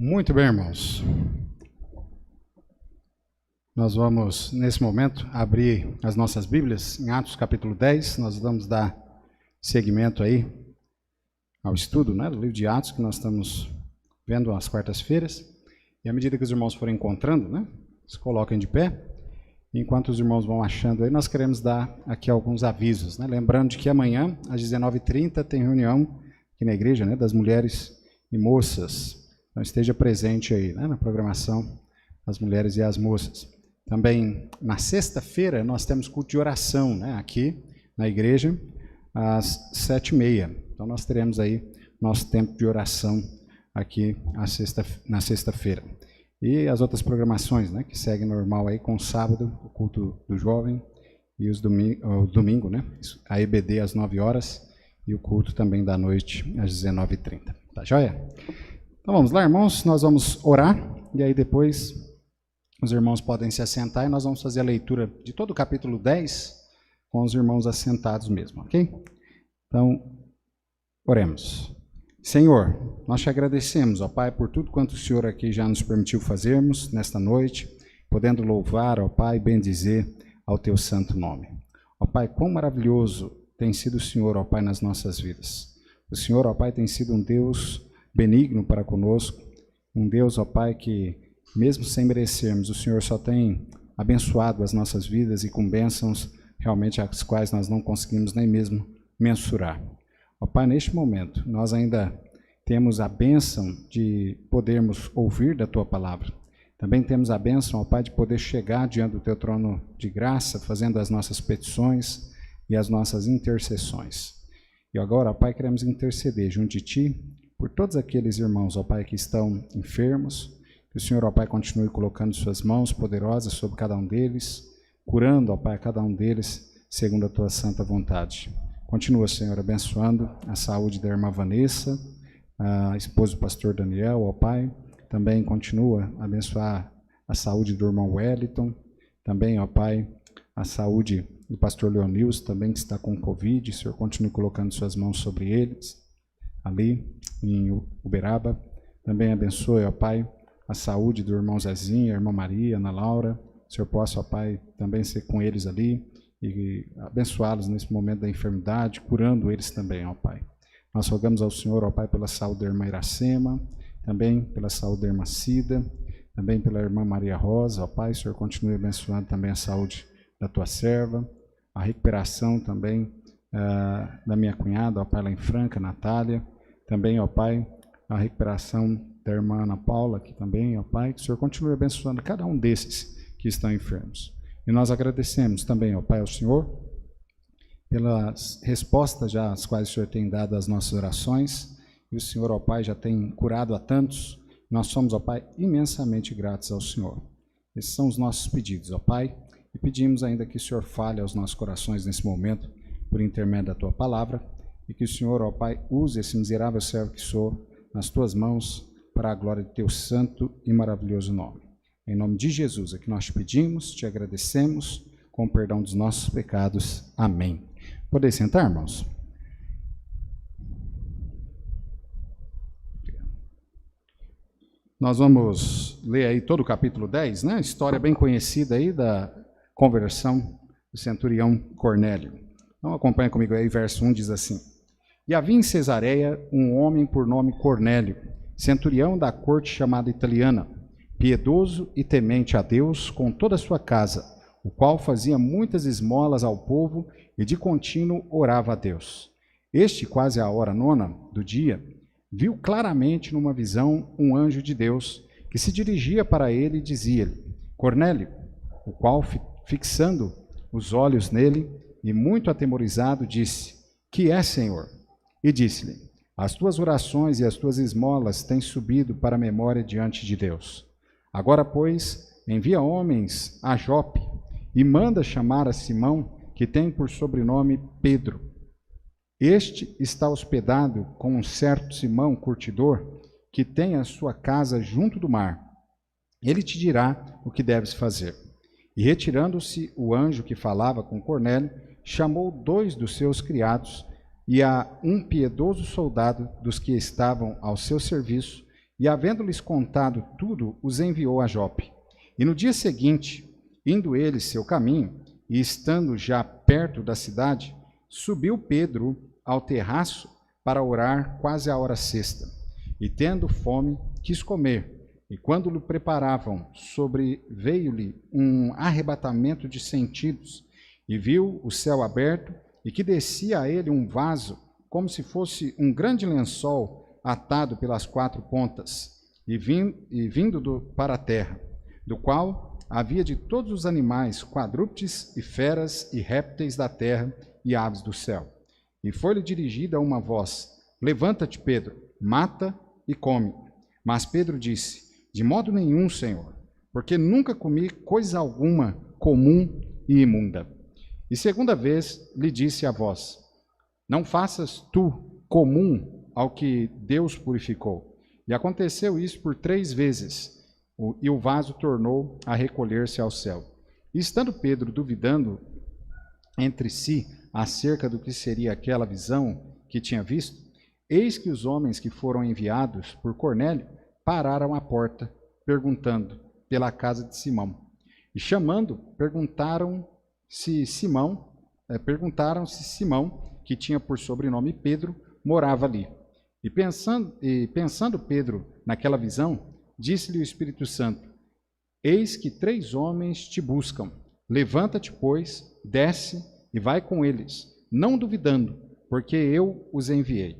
Muito bem, irmãos. Nós vamos, nesse momento, abrir as nossas Bíblias em Atos capítulo 10. Nós vamos dar seguimento aí ao estudo, né, do livro de Atos, que nós estamos vendo às quartas-feiras. E à medida que os irmãos forem encontrando, né, se coloquem de pé. Enquanto os irmãos vão achando aí, nós queremos dar aqui alguns avisos, né? Lembrando de que amanhã, às 19h30, tem reunião aqui na igreja, né, das mulheres e moças. Então esteja presente aí, né, na programação, as mulheres e as moças. Também na sexta-feira nós temos culto de oração, né, aqui na igreja, às 7h30. Então nós teremos aí nosso tempo de oração aqui na sexta-feira. E as outras programações, né, que seguem normal aí com o sábado, o culto do jovem, e o domingo, né, a EBD às 9h e o culto também da noite às 19h30. Tá joia? Então vamos lá, irmãos, nós vamos orar e aí depois os irmãos podem se assentar e nós vamos fazer a leitura de todo o capítulo 10 com os irmãos assentados mesmo, ok? Então, oremos. Senhor, nós te agradecemos, ó Pai, por tudo quanto o Senhor aqui já nos permitiu fazermos nesta noite, podendo louvar, ó Pai, e bendizer ao teu santo nome. Ó Pai, quão maravilhoso tem sido o Senhor, ó Pai, nas nossas vidas. O Senhor, ó Pai, tem sido um Deus benigno para conosco, um Deus, ó Pai, que mesmo sem merecermos, o Senhor só tem abençoado as nossas vidas e com bênçãos realmente as quais nós não conseguimos nem mesmo mensurar. Ó Pai, neste momento, nós ainda temos a bênção de podermos ouvir da Tua palavra. Também temos a bênção, ó Pai, de poder chegar diante do Teu trono de graça, fazendo as nossas petições e as nossas intercessões. E agora, ó Pai, queremos interceder junto de Ti por todos aqueles irmãos, ó Pai, que estão enfermos. Que o Senhor, ó Pai, continue colocando suas mãos poderosas sobre cada um deles, curando, ó Pai, cada um deles segundo a Tua santa vontade. Continua, Senhor, abençoando a saúde da irmã Vanessa, a esposa do pastor Daniel, ó Pai. Também continua a abençoar a saúde do irmão Wellington. Também, ó Pai, a saúde do pastor Leonilson, também que está com Covid. O Senhor continue colocando suas mãos sobre eles, ali em Uberaba. Também abençoe, ó Pai, a saúde do irmão Zezinho, a irmã Maria, Ana Laura. O Senhor possa, ó Pai, também ser com eles ali e abençoá-los nesse momento da enfermidade, curando eles também, ó Pai. Nós rogamos ao Senhor, ó Pai, pela saúde da irmã Iracema, também pela saúde da irmã Cida, também pela irmã Maria Rosa, ó Pai. O Senhor continue abençoando também a saúde da Tua serva, a recuperação também da minha cunhada, ó Pai, lá em Franca, Natália. Também, ó Pai, a recuperação da irmã Ana Paula aqui também, ó Pai. Que o Senhor continue abençoando cada um desses que estão enfermos. E nós agradecemos também, ó Pai, ao Senhor, pelas respostas já as quais o Senhor tem dado às nossas orações. E o Senhor, ó Pai, já tem curado a tantos. Nós somos, ó Pai, imensamente gratos ao Senhor. Esses são os nossos pedidos, ó Pai. E pedimos ainda que o Senhor fale aos nossos corações nesse momento, por intermédio da Tua palavra. E que o Senhor, ó Pai, use esse miserável servo que sou nas Tuas mãos para a glória de Teu santo e maravilhoso nome. Em nome de Jesus é que nós te pedimos, te agradecemos, com o perdão dos nossos pecados. Amém. Podem sentar, irmãos? Nós vamos ler aí todo o capítulo 10, né? História bem conhecida aí da conversão do centurião Cornélio. Então acompanha comigo aí, verso 1 diz assim: E havia em Cesareia um homem por nome Cornélio, centurião da corte chamada italiana, piedoso e temente a Deus com toda a sua casa, o qual fazia muitas esmolas ao povo e de contínuo orava a Deus. Este, quase à hora 9 do dia, viu claramente numa visão um anjo de Deus que se dirigia para ele e dizia-lhe: Cornélio, o qual, fixando os olhos nele e muito atemorizado, disse: Que é, Senhor? E disse-lhe: As tuas orações e as tuas esmolas têm subido para a memória diante de Deus. Agora, pois, envia homens a Jope e manda chamar a Simão, que tem por sobrenome Pedro. Este está hospedado com um certo Simão curtidor, que tem a sua casa junto do mar. Ele te dirá o que deves fazer. E retirando-se o anjo que falava com Cornélio, chamou 2 dos seus criados e a um piedoso soldado dos que estavam ao seu serviço, E havendo-lhes contado tudo, os enviou a Jope. E no dia seguinte, indo ele seu caminho, e estando já perto da cidade, subiu Pedro ao terraço para orar quase à hora sexta. E tendo fome, quis comer. E quando lhe preparavam, sobreveio-lhe um arrebatamento de sentidos, e viu o céu aberto, e que descia a ele um vaso, como se fosse um grande lençol atado pelas quatro pontas, e vindo para a terra, do qual havia de todos os animais, quadrúpedes e feras e répteis da terra e aves do céu. E foi-lhe dirigida uma voz: Levanta-te, Pedro, mata e come. Mas Pedro disse: De modo nenhum, Senhor, porque nunca comi coisa alguma comum e imunda. E segunda vez lhe disse a voz: Não faças tu comum ao que Deus purificou. E aconteceu isso por 3 vezes, e o vaso tornou a recolher-se ao céu. E estando Pedro duvidando entre si acerca do que seria aquela visão que tinha visto, eis que os homens que foram enviados por Cornélio pararam à porta, perguntando pela casa de Simão. E chamando, perguntaram se Simão, que tinha por sobrenome Pedro, morava ali. E pensando Pedro naquela visão, disse-lhe o Espírito Santo: Eis que 3 homens te buscam. Levanta-te, pois, desce e vai com eles, não duvidando, porque eu os enviei.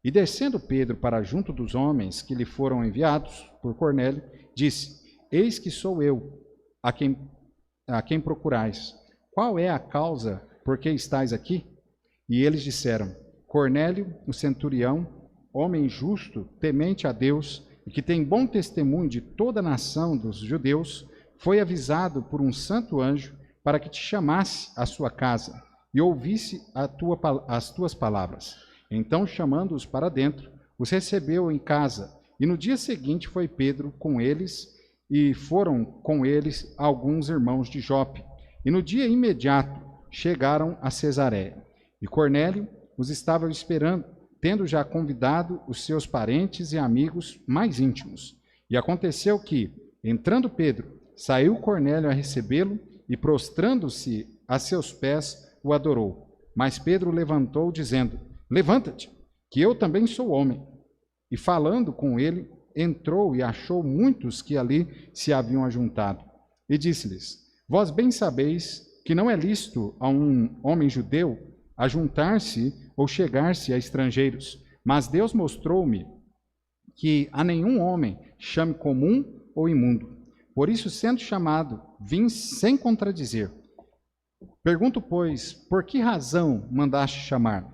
E descendo Pedro para junto dos homens que lhe foram enviados por Cornélio, disse: Eis que sou eu, a quem procurais. Qual é a causa por que estáis aqui? E eles disseram: Cornélio, o centurião, homem justo, temente a Deus, e que tem bom testemunho de toda a nação dos judeus, foi avisado por um santo anjo para que te chamasse à sua casa e ouvisse as tuas palavras. Então, chamando-os para dentro, os recebeu em casa, e no dia seguinte foi Pedro com eles, e foram com eles alguns irmãos de Jope. E no dia imediato chegaram a Cesareia. E Cornélio os estava esperando, tendo já convidado os seus parentes e amigos mais íntimos. E aconteceu que, entrando Pedro, saiu Cornélio a recebê-lo, e prostrando-se a seus pés, o adorou. Mas Pedro levantou, dizendo: Levanta-te, que eu também sou homem. E falando com ele, entrou e achou muitos que ali se haviam ajuntado. E disse-lhes: Vós bem sabeis que não é lícito a um homem judeu ajuntar-se ou chegar-se a estrangeiros, mas Deus mostrou-me que a nenhum homem chame comum ou imundo. Por isso, sendo chamado, vim sem contradizer. Pergunto, pois, por que razão mandaste chamar?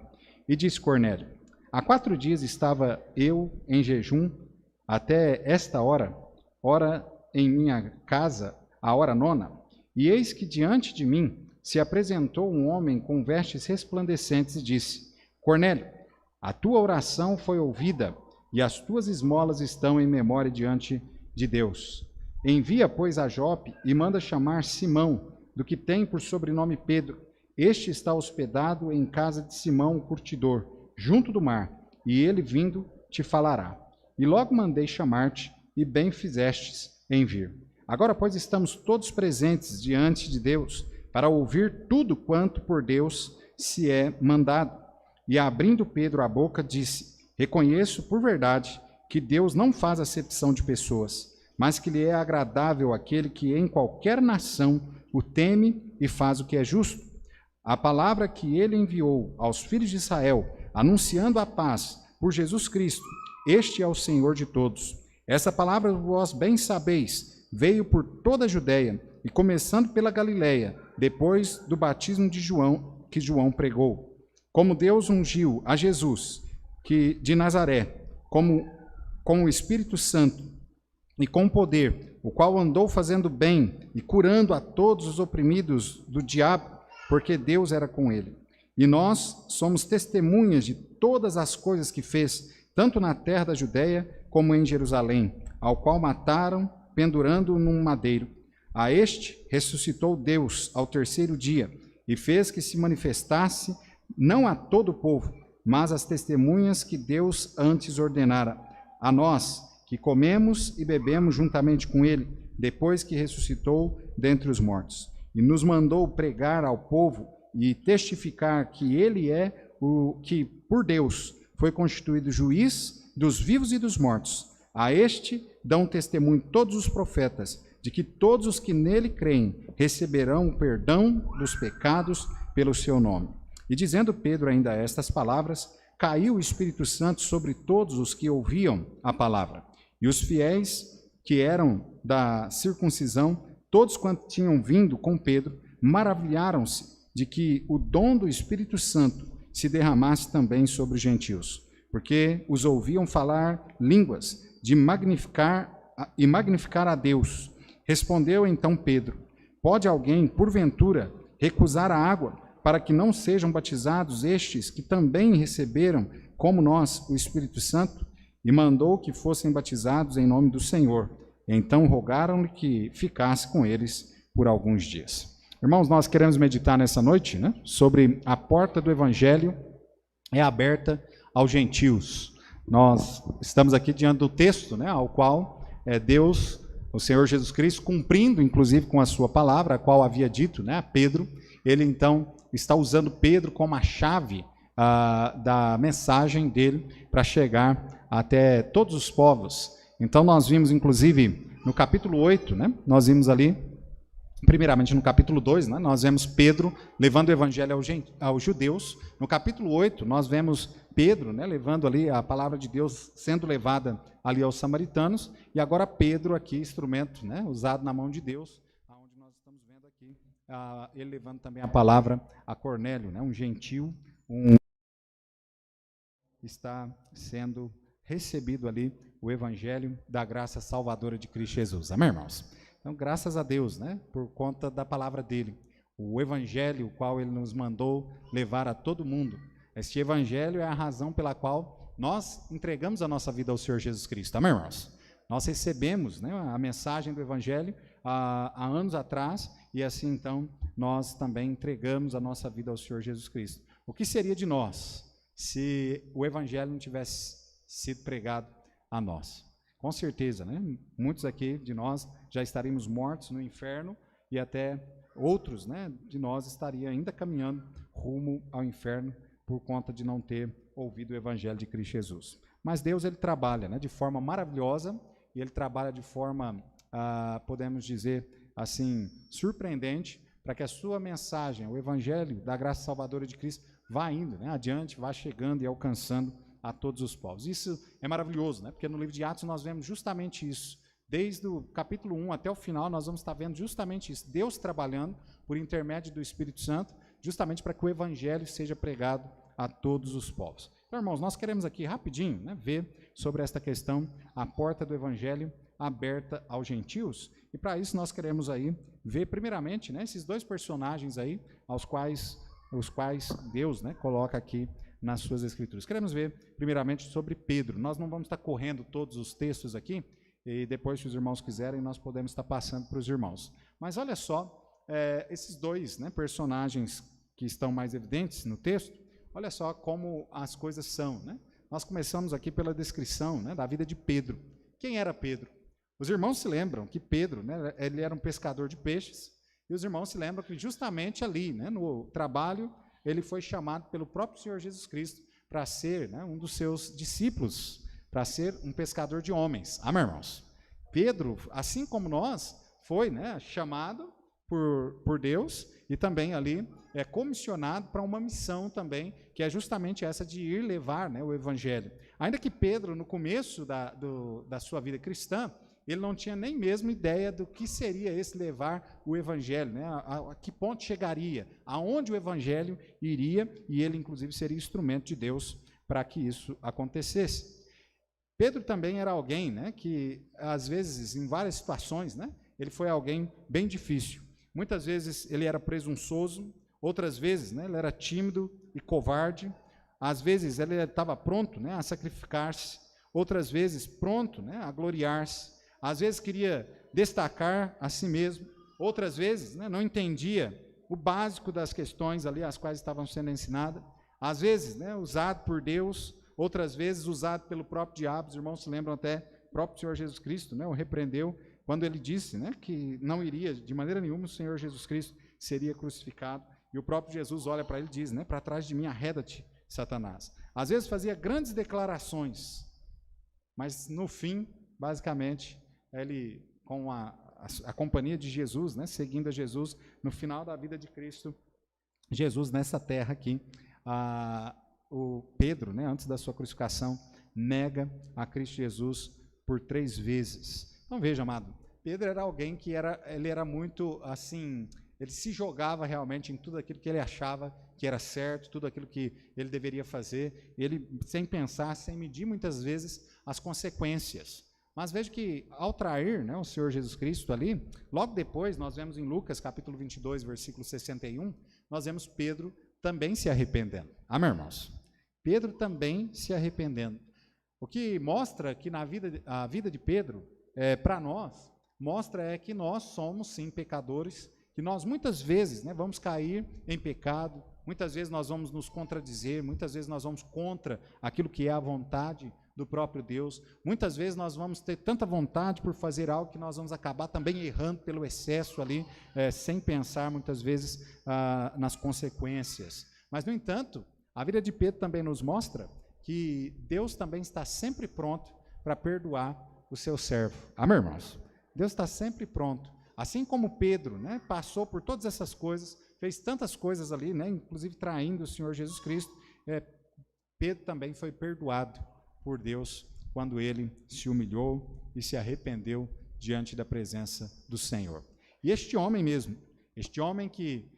E disse Cornélio: Há 4 dias estava eu em jejum até esta hora em minha casa, a hora 9, e eis que diante de mim se apresentou um homem com vestes resplandecentes e disse: Cornélio, a tua oração foi ouvida e as tuas esmolas estão em memória diante de Deus. Envia, pois, a Jope e manda chamar Simão, do que tem por sobrenome Pedro. Este está hospedado em casa de Simão, o curtidor, junto do mar, e ele, vindo, te falará. E logo mandei chamar-te, e bem fizestes em vir. Agora, pois, estamos todos presentes diante de Deus, para ouvir tudo quanto por Deus se é mandado. E abrindo Pedro a boca, disse: Reconheço por verdade que Deus não faz acepção de pessoas, mas que lhe é agradável aquele que em qualquer nação o teme e faz o que é justo. A palavra que ele enviou aos filhos de Israel, anunciando a paz por Jesus Cristo, este é o Senhor de todos. Essa palavra, vós bem sabeis, veio por toda a Judéia, e começando pela Galiléia, depois do batismo de João, que João pregou. Como Deus ungiu a Jesus, de Nazaré, com o Espírito Santo e com poder, o qual andou fazendo bem e curando a todos os oprimidos do diabo, porque Deus era com ele. E nós somos testemunhas de todas as coisas que fez, tanto na terra da Judéia como em Jerusalém, ao qual mataram, pendurando-o num madeiro. A este ressuscitou Deus ao 3º dia, e fez que se manifestasse não a todo o povo, mas às testemunhas que Deus antes ordenara, a nós, que comemos e bebemos juntamente com ele, depois que ressuscitou dentre os mortos, e nos mandou pregar ao povo e testificar que ele é o que, por Deus, foi constituído juiz dos vivos e dos mortos. A este dão testemunho todos os profetas, de que todos os que nele creem receberão o perdão dos pecados pelo seu nome. E dizendo Pedro ainda estas palavras, caiu o Espírito Santo sobre todos os que ouviam a palavra. E os fiéis que eram da circuncisão, todos quantos tinham vindo com Pedro, maravilharam-se de que o dom do Espírito Santo se derramasse também sobre os gentios, porque os ouviam falar línguas de magnificar a Deus. Respondeu então Pedro: pode alguém, porventura, recusar a água para que não sejam batizados estes que também receberam, como nós, o Espírito Santo? E mandou que fossem batizados em nome do Senhor. Então rogaram-lhe que ficasse com eles por alguns dias. Irmãos, nós queremos meditar nessa noite, né, sobre a porta do Evangelho é aberta aos gentios. Nós estamos aqui diante do texto, né, ao qual Deus, o Senhor Jesus Cristo, cumprindo inclusive com a sua palavra, a qual havia dito, né, a Pedro. Ele então está usando Pedro como a chave da mensagem dele para chegar até todos os povos. Então nós vimos inclusive no capítulo 8, né, nós vimos ali, primeiramente no capítulo 2, né, nós vemos Pedro levando o evangelho aos judeus. No capítulo 8, nós vemos Pedro, né, levando ali a palavra de Deus, sendo levada ali aos samaritanos. E agora Pedro aqui, instrumento, né, usado na mão de Deus, onde nós estamos vendo aqui, ele levando também a palavra a Cornélio, né, um gentil, está sendo recebido ali o evangelho da graça salvadora de Cristo Jesus. Amém, irmãos? Então, graças a Deus, né, por conta da palavra dele, o evangelho, o qual ele nos mandou levar a todo mundo. Este evangelho é a razão pela qual nós entregamos a nossa vida ao Senhor Jesus Cristo. Amém, irmãos? Nós recebemos, né, a mensagem do evangelho há anos atrás, e assim então nós também entregamos a nossa vida ao Senhor Jesus Cristo. O que seria de nós se o evangelho não tivesse sido pregado a nós? Com certeza, né? Muitos aqui de nós já estaríamos mortos no inferno, e até outros, né, de nós estariam ainda caminhando rumo ao inferno por conta de não ter ouvido o evangelho de Cristo Jesus. Mas Deus, ele trabalha, né, de forma maravilhosa, e ele trabalha de forma, podemos dizer assim, surpreendente, para que a sua mensagem, o evangelho da graça salvadora de Cristo, vá indo, né, adiante, vá chegando e alcançando a todos os povos. Isso é maravilhoso, né? Porque no livro de Atos nós vemos justamente isso. Desde o capítulo 1 até o final, nós vamos estar vendo justamente isso. Deus trabalhando por intermédio do Espírito Santo, justamente para que o evangelho seja pregado a todos os povos. Então, irmãos, nós queremos aqui rapidinho, né, ver sobre esta questão, a porta do evangelho aberta aos gentios. E para isso nós queremos aí ver primeiramente, né, esses dois personagens aí, os quais Deus, né, coloca aqui nas suas escrituras. Queremos ver primeiramente sobre Pedro. Nós não vamos estar correndo todos os textos aqui, e depois, se os irmãos quiserem, nós podemos estar passando para os irmãos. Mas olha só, esses dois, né, personagens que estão mais evidentes no texto, olha só como as coisas são, né? Nós começamos aqui pela descrição, né, da vida de Pedro. Quem era Pedro? Os irmãos se lembram que Pedro, né, ele era um pescador de peixes, e os irmãos se lembram que justamente ali, né, no trabalho, ele foi chamado pelo próprio Senhor Jesus Cristo para ser, né, um dos seus discípulos, para ser um pescador de homens. Amém, irmãos? Pedro, assim como nós, foi, né, chamado por Deus e também ali comissionado para uma missão também, que é justamente essa de ir levar, né, o evangelho. Ainda que Pedro, no começo da sua vida cristã, ele não tinha nem mesmo ideia do que seria esse levar o evangelho, né? A que ponto chegaria, aonde o evangelho iria, e ele inclusive seria instrumento de Deus para que isso acontecesse. Pedro também era alguém, né, que às vezes, em várias situações, né, ele foi alguém bem difícil. Muitas vezes ele era presunçoso, outras vezes, né, ele era tímido e covarde, às vezes ele estava pronto, né, a sacrificar-se, outras vezes pronto, né, a gloriar-se. Às vezes queria destacar a si mesmo, outras vezes, né, não entendia o básico das questões ali as quais estavam sendo ensinadas. Às vezes, né, usado por Deus, outras vezes usado pelo próprio diabo. Os irmãos se lembram até o próprio Senhor Jesus Cristo, né, o repreendeu quando ele disse, né, que não iria, de maneira nenhuma, o Senhor Jesus Cristo seria crucificado. E o próprio Jesus olha para ele e diz, né, para trás de mim arreda-te, Satanás. Às vezes fazia grandes declarações, mas no fim, basicamente, ele, com a companhia de Jesus, né, seguindo a Jesus, no final da vida de Cristo, Jesus nessa terra aqui, o Pedro, né, antes da sua crucificação, nega a Cristo Jesus por 3 vezes. Então veja, amado, Pedro era alguém que ele era muito assim, ele se jogava realmente em tudo aquilo que ele achava que era certo, tudo aquilo que ele deveria fazer, ele sem pensar, sem medir muitas vezes as consequências. Mas veja que ao trair, né, o Senhor Jesus Cristo ali, logo depois nós vemos em Lucas capítulo 22, versículo 61, nós vemos Pedro também se arrependendo. Amém, irmãos? Pedro também se arrependendo. O que mostra que a vida de Pedro, para nós, mostra que nós somos sim pecadores, que nós muitas vezes, né, vamos cair em pecado, muitas vezes nós vamos nos contradizer, muitas vezes nós vamos contra aquilo que é a vontade do próprio Deus, muitas vezes nós vamos ter tanta vontade por fazer algo que nós vamos acabar também errando pelo excesso ali, sem pensar muitas vezes nas consequências. Mas, no entanto, a vida de Pedro também nos mostra que Deus também está sempre pronto para perdoar o seu servo. Amém, irmãos? Deus está sempre pronto. Assim como Pedro, né, passou por todas essas coisas, fez tantas coisas ali, né, inclusive traindo o Senhor Jesus Cristo, Pedro também foi perdoado por Deus quando ele se humilhou e se arrependeu diante da presença do Senhor. E este homem mesmo, este homem que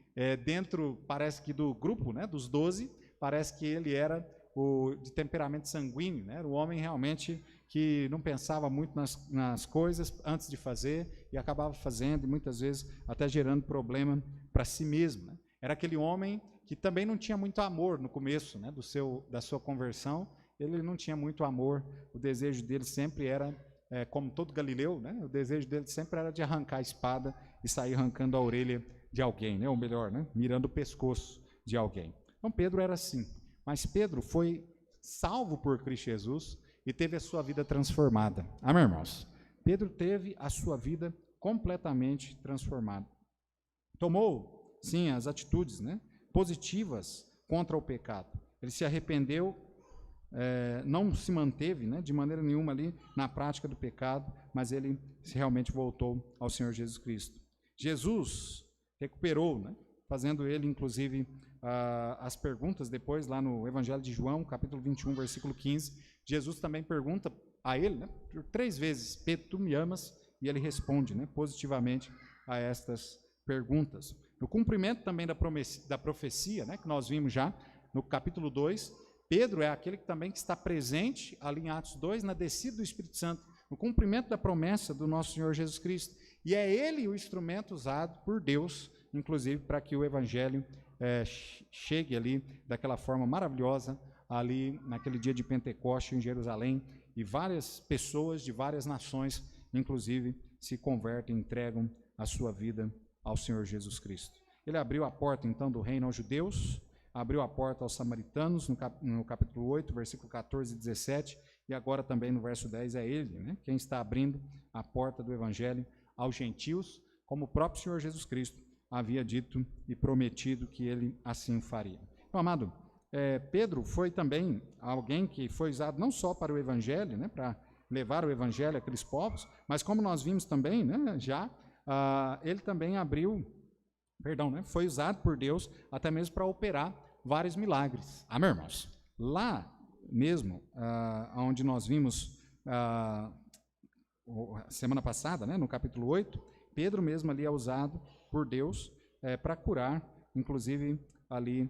dentro, parece que do grupo, né, dos 12, parece que ele era o de temperamento sanguíneo, né, era o homem realmente que não pensava muito nas coisas antes de fazer e acabava fazendo, e muitas vezes até gerando problema para si mesmo, né. Era aquele homem que também não tinha muito amor no começo, né, da sua conversão. Ele não tinha muito amor, o desejo dele sempre era, como todo galileu, né, o desejo dele sempre era de arrancar a espada e sair arrancando a orelha de alguém, né, ou melhor, né, mirando o pescoço de alguém. Então Pedro era assim, mas Pedro foi salvo por Cristo Jesus e teve a sua vida transformada. Amém, irmãos? Pedro teve a sua vida completamente transformada. Tomou, sim, as atitudes, né, positivas contra o pecado. Ele se arrependeu, não se manteve, né, de maneira nenhuma ali na prática do pecado, mas ele realmente voltou ao Senhor Jesus Cristo. Jesus recuperou, né, fazendo ele, inclusive, as perguntas depois, lá no Evangelho de João, capítulo 21, versículo 15, Jesus também pergunta a ele, né, por 3 vezes, Pedro, tu me amas? E ele responde, né, positivamente a estas perguntas. No cumprimento também da profecia, né, que nós vimos já no capítulo 2, Pedro é aquele que também está presente ali em Atos 2, na descida do Espírito Santo, no cumprimento da promessa do nosso Senhor Jesus Cristo. E é ele o instrumento usado por Deus, inclusive, para que o Evangelho chegue ali daquela forma maravilhosa, ali naquele dia de Pentecostes em Jerusalém, e várias pessoas de várias nações, inclusive, se convertem e entregam a sua vida ao Senhor Jesus Cristo. Ele abriu a porta, então, do reino aos judeus, abriu a porta aos samaritanos, no capítulo 8, versículo 14 e 17, e agora também no verso 10 é ele, né, quem está abrindo a porta do Evangelho aos gentios, como o próprio Senhor Jesus Cristo havia dito e prometido que ele assim faria. Então, amado, Pedro foi também alguém que foi usado não só para o Evangelho, né, para levar o Evangelho àqueles povos, mas como nós vimos também, né, ele também foi usado por Deus até mesmo para operar vários milagres. Amém, irmãos? Lá mesmo, onde nós vimos semana passada, né, no capítulo 8, Pedro mesmo ali é usado por Deus para curar, inclusive ali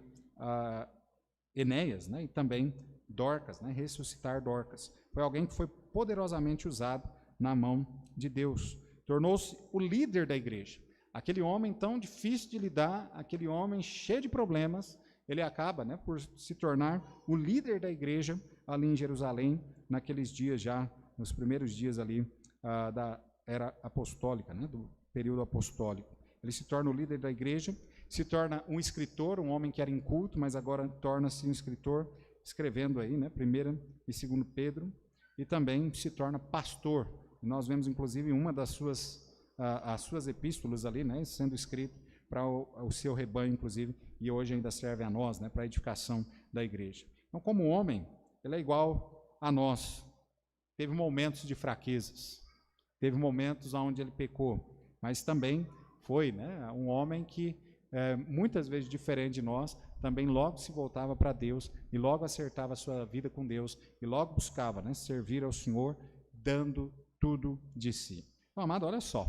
Enéas, né, e também Dorcas, né, ressuscitar Dorcas. Foi alguém que foi poderosamente usado na mão de Deus. Tornou-se o líder da igreja. Aquele homem tão difícil de lidar, aquele homem cheio de problemas, ele acaba, né, por se tornar o líder da igreja ali em Jerusalém, naqueles dias já, nos primeiros dias ali da era apostólica, né, do período apostólico. Ele se torna o líder da igreja, se torna um escritor, um homem que era inculto, mas agora torna-se um escritor, escrevendo aí, né, 1 e 2 Pedro. e também se torna pastor. E nós vemos, inclusive, uma das as suas epístolas ali, né, sendo escrito para o seu rebanho, inclusive, e hoje ainda serve a nós, né, para a edificação da igreja. Então, como homem, ele é igual a nós. Teve momentos de fraquezas, teve momentos onde ele pecou, mas também foi, né, um homem que, muitas vezes diferente de nós, também logo se voltava para Deus e logo acertava a sua vida com Deus e logo buscava, né, servir ao Senhor, dando tudo de si. Então, amado, olha só,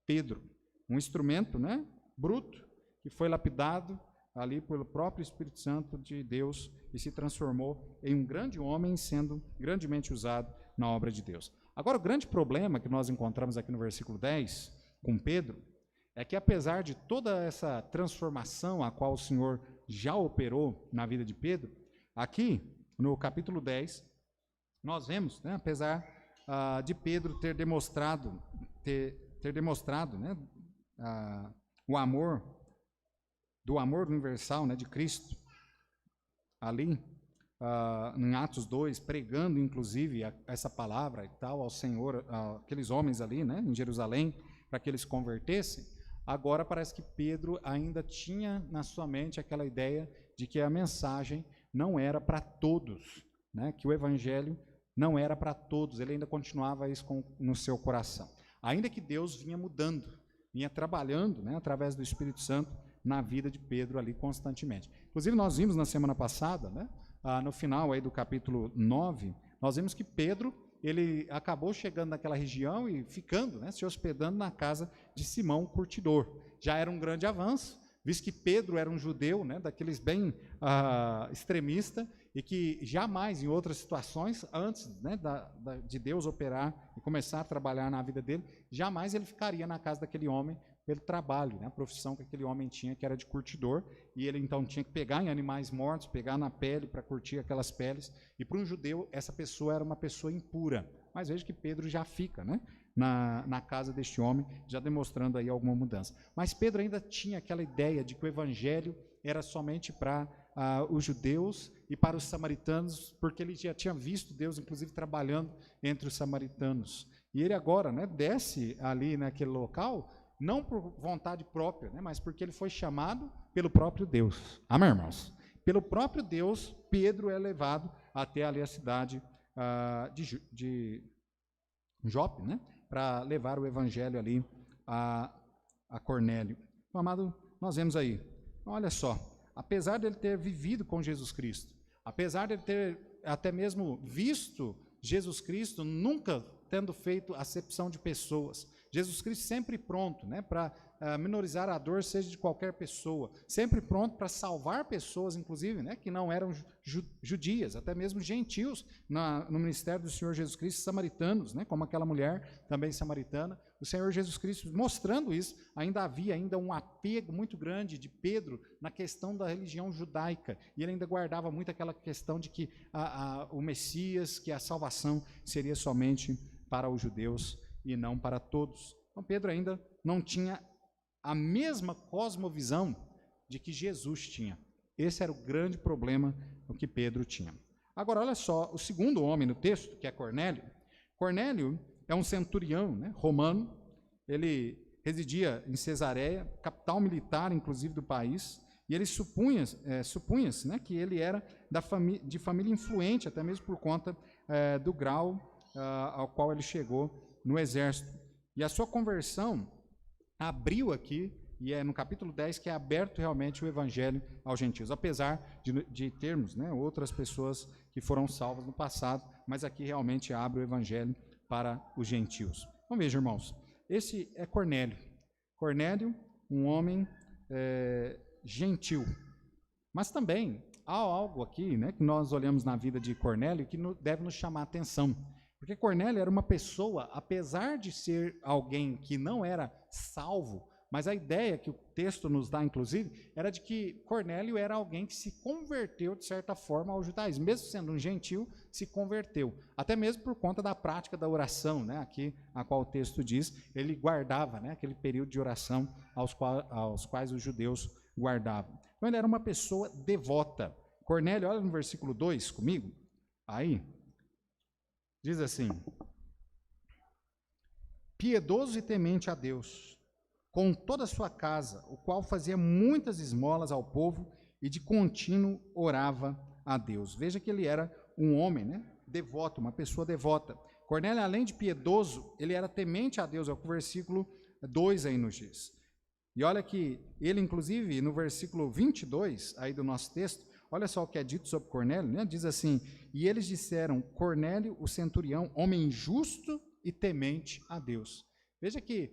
Pedro, um instrumento, né, bruto, que foi lapidado ali pelo próprio Espírito Santo de Deus e se transformou em um grande homem, sendo grandemente usado na obra de Deus. Agora, o grande problema que nós encontramos aqui no versículo 10, com Pedro, é que apesar de toda essa transformação a qual o Senhor já operou na vida de Pedro, aqui no capítulo 10, nós vemos, né, apesar de Pedro ter demonstrado, né, o amor, do amor universal, né, de Cristo, ali em Atos 2, pregando inclusive essa palavra e tal ao Senhor, aqueles homens ali, né, em Jerusalém, para que eles se convertessem. Agora parece que Pedro ainda tinha na sua mente aquela ideia de que a mensagem não era para todos, né, que o evangelho não era para todos, ele ainda continuava isso no seu coração. Ainda que Deus vinha mudando, vinha trabalhando, né, através do Espírito Santo na vida de Pedro ali constantemente. Inclusive nós vimos na semana passada, né, no final aí do capítulo 9, nós vimos que Pedro, ele acabou chegando naquela região e ficando, né, se hospedando na casa de Simão, o curtidor. Já era um grande avanço, visto que Pedro era um judeu, né, daqueles bem extremista, e que jamais, em outras situações, antes, né, de Deus operar e começar a trabalhar na vida dele, jamais ele ficaria na casa daquele homem pelo trabalho, né, a profissão que aquele homem tinha, que era de curtidor, e ele então tinha que pegar em animais mortos, pegar na pele para curtir aquelas peles, e para um judeu essa pessoa era uma pessoa impura. Mas veja que Pedro já fica, né, na casa deste homem, já demonstrando aí alguma mudança. Mas Pedro ainda tinha aquela ideia de que o evangelho era somente para os judeus e para os samaritanos, porque ele já tinha visto Deus, inclusive, trabalhando entre os samaritanos. E ele agora, né, desce ali naquele local, não por vontade própria, né, mas porque ele foi chamado pelo próprio Deus. Amém, irmãos? Pelo próprio Deus, Pedro é levado até ali a cidade de Jope, né, para levar o evangelho ali a Cornélio. Então, amado, nós vemos aí, olha só, apesar dele ter vivido com Jesus Cristo, apesar dele ter até mesmo visto Jesus Cristo, nunca tendo feito acepção de pessoas, Jesus Cristo sempre pronto, né, para minorizar a dor, seja de qualquer pessoa, sempre pronto para salvar pessoas, inclusive, né, que não eram judias, até mesmo gentios no ministério do Senhor Jesus Cristo, samaritanos, né, como aquela mulher também samaritana. O Senhor Jesus Cristo, mostrando isso, ainda havia um apego muito grande de Pedro na questão da religião judaica, e ele ainda guardava muito aquela questão de que o Messias, que a salvação seria somente para os judeus e não para todos. Então Pedro ainda não tinha a mesma cosmovisão de que Jesus tinha. Esse era o grande problema que Pedro tinha. Agora, olha só, o segundo homem no texto, que é Cornélio. Cornélio é um centurião, né, romano. Ele residia em Cesareia, capital militar, inclusive, do país. E ele supunha-se, né, que ele era de família influente, até mesmo por conta do grau ao qual ele chegou no exército. E a sua conversão abriu aqui, e é no capítulo 10 que é aberto realmente o evangelho aos gentios, apesar de termos, né, outras pessoas que foram salvas no passado, mas aqui realmente abre o evangelho para os gentios. Então veja, irmãos, esse é Cornélio. Cornélio, um homem gentil. Mas também há algo aqui, né, que nós olhamos na vida de Cornélio que deve nos chamar a atenção. Porque Cornélio era uma pessoa, apesar de ser alguém que não era salvo, mas a ideia que o texto nos dá, inclusive, era de que Cornélio era alguém que se converteu, de certa forma, ao judaísmo. Mesmo sendo um gentil, se converteu. Até mesmo por conta da prática da oração, né, aqui, a qual o texto diz, ele guardava, né, aquele período de oração aos quais os judeus guardavam. Então ele era uma pessoa devota. Cornélio, olha no versículo 2 comigo, aí, Diz assim: piedoso e temente a Deus, com toda a sua casa, o qual fazia muitas esmolas ao povo e de contínuo orava a Deus. Veja que ele era um homem, né, devoto, uma pessoa devota. Cornélio, além de piedoso, ele era temente a Deus, é o que o versículo 2 aí nos diz. E olha que ele, inclusive, no versículo 22 aí do nosso texto, olha só o que é dito sobre Cornélio, né? Diz assim: e eles disseram, Cornélio, o centurião, homem justo e temente a Deus. Veja que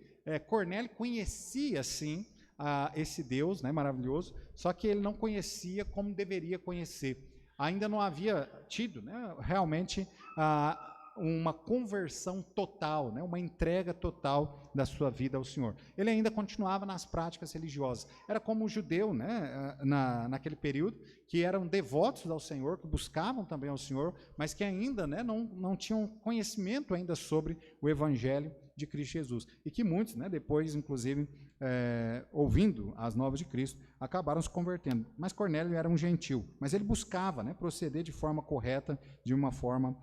Cornélio conhecia, sim, esse Deus, né, maravilhoso, só que ele não conhecia como deveria conhecer. Ainda não havia tido, né, realmente uma conversão total, né, uma entrega total da sua vida ao Senhor. Ele ainda continuava nas práticas religiosas. Era como o judeu, né, naquele período, que eram devotos ao Senhor, que buscavam também ao Senhor, mas que ainda, né, não tinham conhecimento ainda sobre o Evangelho de Cristo Jesus. E que muitos, né, depois, inclusive, ouvindo as novas de Cristo, acabaram se convertendo. Mas Cornélio era um gentil, mas ele buscava, né, proceder de forma correta, de uma forma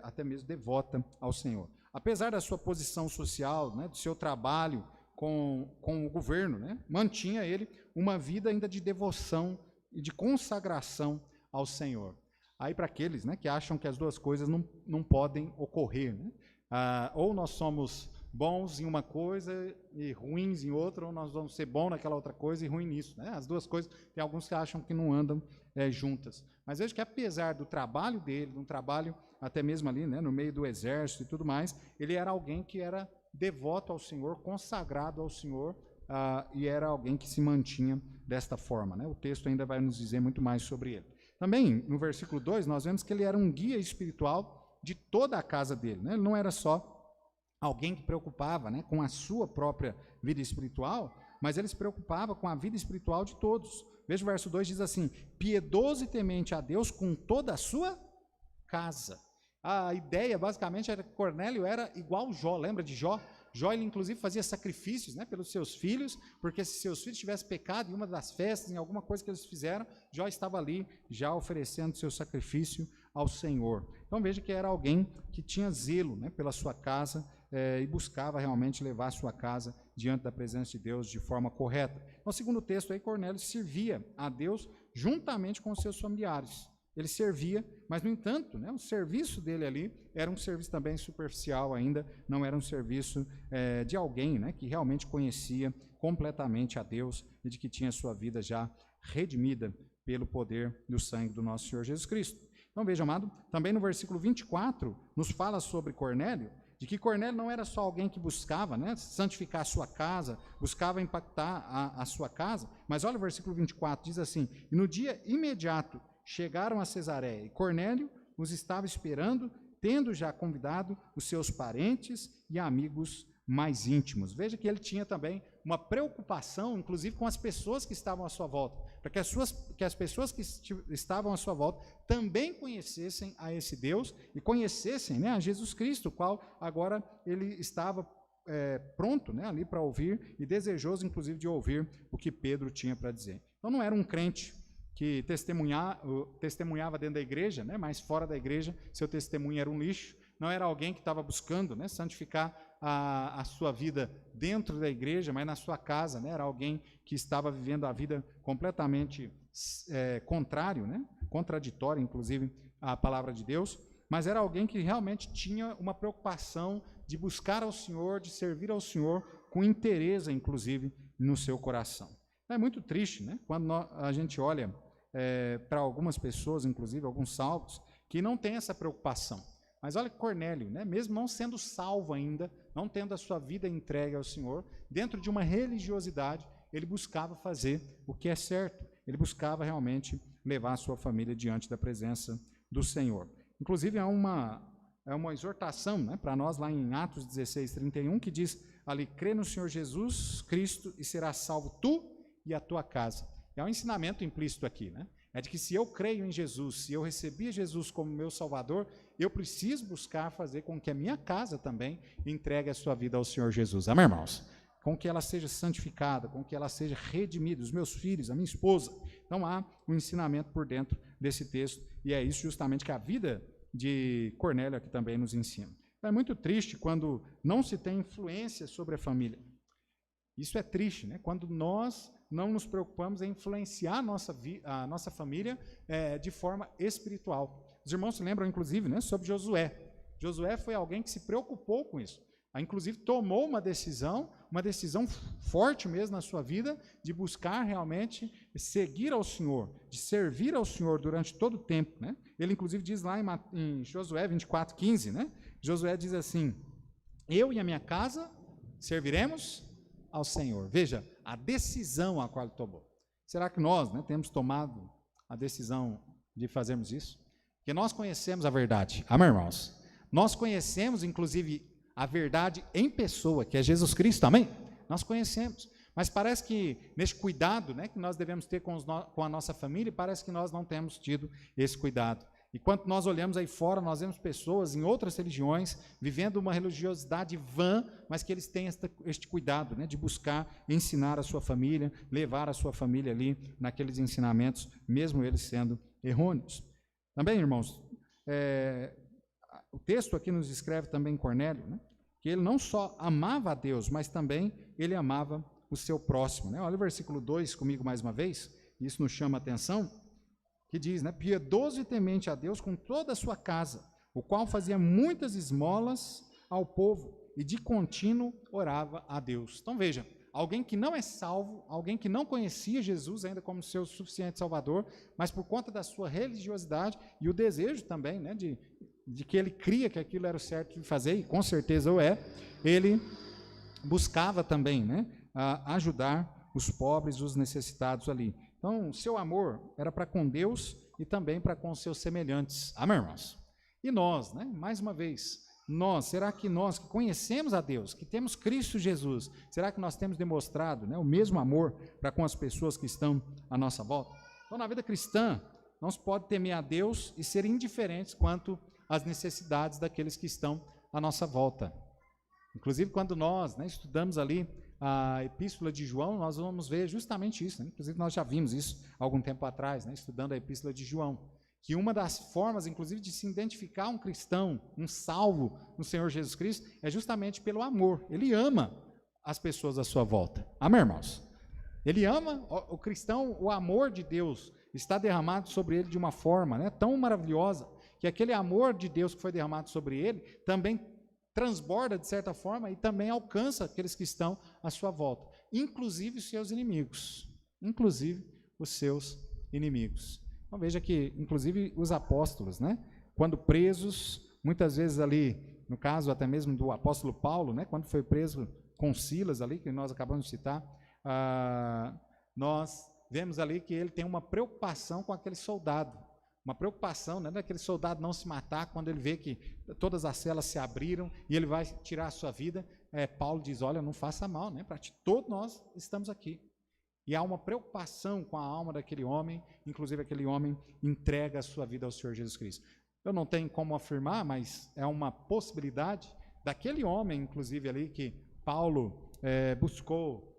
até mesmo devota ao Senhor. Apesar da sua posição social, né, do seu trabalho com o governo, né, mantinha ele uma vida ainda de devoção e de consagração ao Senhor. Aí para aqueles, né, que acham que as duas coisas não podem ocorrer, né? Ou nós somos bons em uma coisa e ruins em outra, ou nós vamos ser bons naquela outra coisa e ruim nisso, né? As duas coisas, tem alguns que acham que não andam juntas. Mas veja que apesar do trabalho dele, de um trabalho até mesmo ali, né, no meio do exército e tudo mais, ele era alguém que era devoto ao Senhor, consagrado ao Senhor, e era alguém que se mantinha desta forma, né? O texto ainda vai nos dizer muito mais sobre ele. Também, no versículo 2, nós vemos que ele era um guia espiritual de toda a casa dele, né? Ele não era só alguém que preocupava, né, com a sua própria vida espiritual, mas ele se preocupava com a vida espiritual de todos. Veja o verso 2, diz assim: piedoso e temente a Deus com toda a sua casa. A ideia, basicamente, era que Cornélio era igual Jó. Lembra de Jó? Jó, ele, inclusive, fazia sacrifícios, né, pelos seus filhos, porque se seus filhos tivessem pecado em uma das festas, em alguma coisa que eles fizeram, Jó estava ali já oferecendo seu sacrifício ao Senhor. Então veja que era alguém que tinha zelo, né, pela sua casa, e buscava realmente levar a sua casa diante da presença de Deus de forma correta. No segundo texto aí, Cornélio servia a Deus juntamente com os seus familiares. Ele servia, mas, no entanto, né, o serviço dele ali era um serviço também superficial ainda, não era um serviço de alguém, né, que realmente conhecia completamente a Deus e de que tinha sua vida já redimida pelo poder do sangue do nosso Senhor Jesus Cristo. Então, veja, amado, também no versículo 24, nos fala sobre Cornélio, de que Cornélio não era só alguém que buscava, né, santificar a sua casa, buscava impactar a sua casa, mas olha o versículo 24, diz assim: e no dia imediato chegaram a Cesareia, e Cornélio os estava esperando, tendo já convidado os seus parentes e amigos mais íntimos. Veja que ele tinha também uma preocupação, inclusive, com as pessoas que estavam à sua volta, para que as pessoas que estavam à sua volta também conhecessem a esse Deus e conhecessem, né, a Jesus Cristo, o qual agora ele estava pronto, né, ali para ouvir e desejoso, inclusive, de ouvir o que Pedro tinha para dizer. Então não era um crente que testemunhava dentro da igreja, né, mas fora da igreja seu testemunho era um lixo. Não era alguém que estava buscando, né, santificar a sua vida dentro da igreja, mas na sua casa, né, era alguém que estava vivendo a vida completamente contrário, né, contraditória, inclusive, à palavra de Deus, mas era alguém que realmente tinha uma preocupação de buscar ao Senhor, de servir ao Senhor com interesse, inclusive, no seu coração. É muito triste, né, quando a gente olha para algumas pessoas, inclusive alguns salvos, que não têm essa preocupação. Mas olha que Cornélio, né, mesmo não sendo salvo ainda, não tendo a sua vida entregue ao Senhor, dentro de uma religiosidade, ele buscava fazer o que é certo. Ele buscava realmente levar a sua família diante da presença do Senhor. Inclusive, há uma exortação, né, para nós lá em Atos 16:31, que diz ali: crê no Senhor Jesus Cristo e serás salvo tu e a tua casa. É um ensinamento implícito aqui, né? É de que se eu creio em Jesus, se eu recebi Jesus como meu Salvador, eu preciso buscar fazer com que a minha casa também entregue a sua vida ao Senhor Jesus. Amém, irmãos? Com que ela seja santificada, com que ela seja redimida, os meus filhos, a minha esposa. Então há um ensinamento por dentro desse texto, e é isso justamente que a vida de Cornélio aqui também nos ensina. É muito triste quando não se tem influência sobre a família. Isso é triste, né? Quando nós não nos preocupamos em influenciar a nossa família de forma espiritual. Os irmãos se lembram, inclusive, né, sobre Josué. Josué foi alguém que se preocupou com isso. Inclusive, tomou uma decisão forte mesmo na sua vida, de buscar realmente seguir ao Senhor, de servir ao Senhor durante todo o tempo, né? Ele, inclusive, diz lá em Josué 24:15, né? Josué diz assim: eu e a minha casa serviremos ao Senhor. Veja, a decisão a qual ele tomou. Será que nós, né, temos tomado a decisão de fazermos isso? Porque nós conhecemos a verdade. Amém, irmãos? Nós conhecemos, inclusive, a verdade em pessoa, que é Jesus Cristo, amém? Nós conhecemos, mas parece que nesse cuidado, né, que nós devemos ter com a nossa família, parece que nós não temos tido esse cuidado. E quando nós olhamos aí fora, nós vemos pessoas em outras religiões, vivendo uma religiosidade vã, mas que eles têm este cuidado, né, de buscar ensinar a sua família, levar a sua família ali naqueles ensinamentos, mesmo eles sendo errôneos. Também, irmãos, o texto aqui nos escreve também Cornélio, né, que ele não só amava a Deus, mas também ele amava o seu próximo, né? Olha o versículo 2 comigo mais uma vez, isso nos chama a atenção, que diz, né, piedoso e temente a Deus com toda a sua casa, o qual fazia muitas esmolas ao povo e de contínuo orava a Deus. Então veja, alguém que não é salvo, alguém que não conhecia Jesus ainda como seu suficiente Salvador, mas por conta da sua religiosidade e o desejo também, né, de que ele cria que aquilo era o certo de fazer, e com certeza o é, ele buscava também, né, ajudar os pobres, os necessitados ali. Então, seu amor era para com Deus e também para com os seus semelhantes. Amém, irmãos? E nós, né, mais uma vez, será que nós que conhecemos a Deus, que temos Cristo Jesus, será que nós temos demonstrado, né, o mesmo amor para com as pessoas que estão à nossa volta? Então, na vida cristã, não se pode temer a Deus e ser indiferentes quanto às necessidades daqueles que estão à nossa volta. Inclusive, quando nós, né, estudamos ali a Epístola de João, nós vamos ver justamente isso, né? Inclusive, nós já vimos isso há algum tempo atrás, né, estudando a Epístola de João, que uma das formas, inclusive, de se identificar um cristão, um salvo no Senhor Jesus Cristo, é justamente pelo amor. Ele ama as pessoas à sua volta. Amém, irmãos? Ele ama o cristão, o amor de Deus está derramado sobre ele de uma forma, né, tão maravilhosa, que aquele amor de Deus que foi derramado sobre ele também transborda de certa forma e também alcança aqueles que estão à sua volta, inclusive os seus inimigos, Então veja que, inclusive, os apóstolos, né, quando presos, muitas vezes ali, no caso até mesmo do apóstolo Paulo, né, quando foi preso com Silas ali, que nós acabamos de citar, nós vemos ali que ele tem uma preocupação com aquele soldado, uma preocupação, né, daquele soldado não se matar quando ele vê que todas as celas se abriram e ele vai tirar a sua vida. Paulo diz, olha, não faça mal, né, para ti, todos nós estamos aqui. E há uma preocupação com a alma daquele homem, inclusive aquele homem entrega a sua vida ao Senhor Jesus Cristo. Eu não tenho como afirmar, mas é uma possibilidade daquele homem, inclusive ali, que Paulo buscou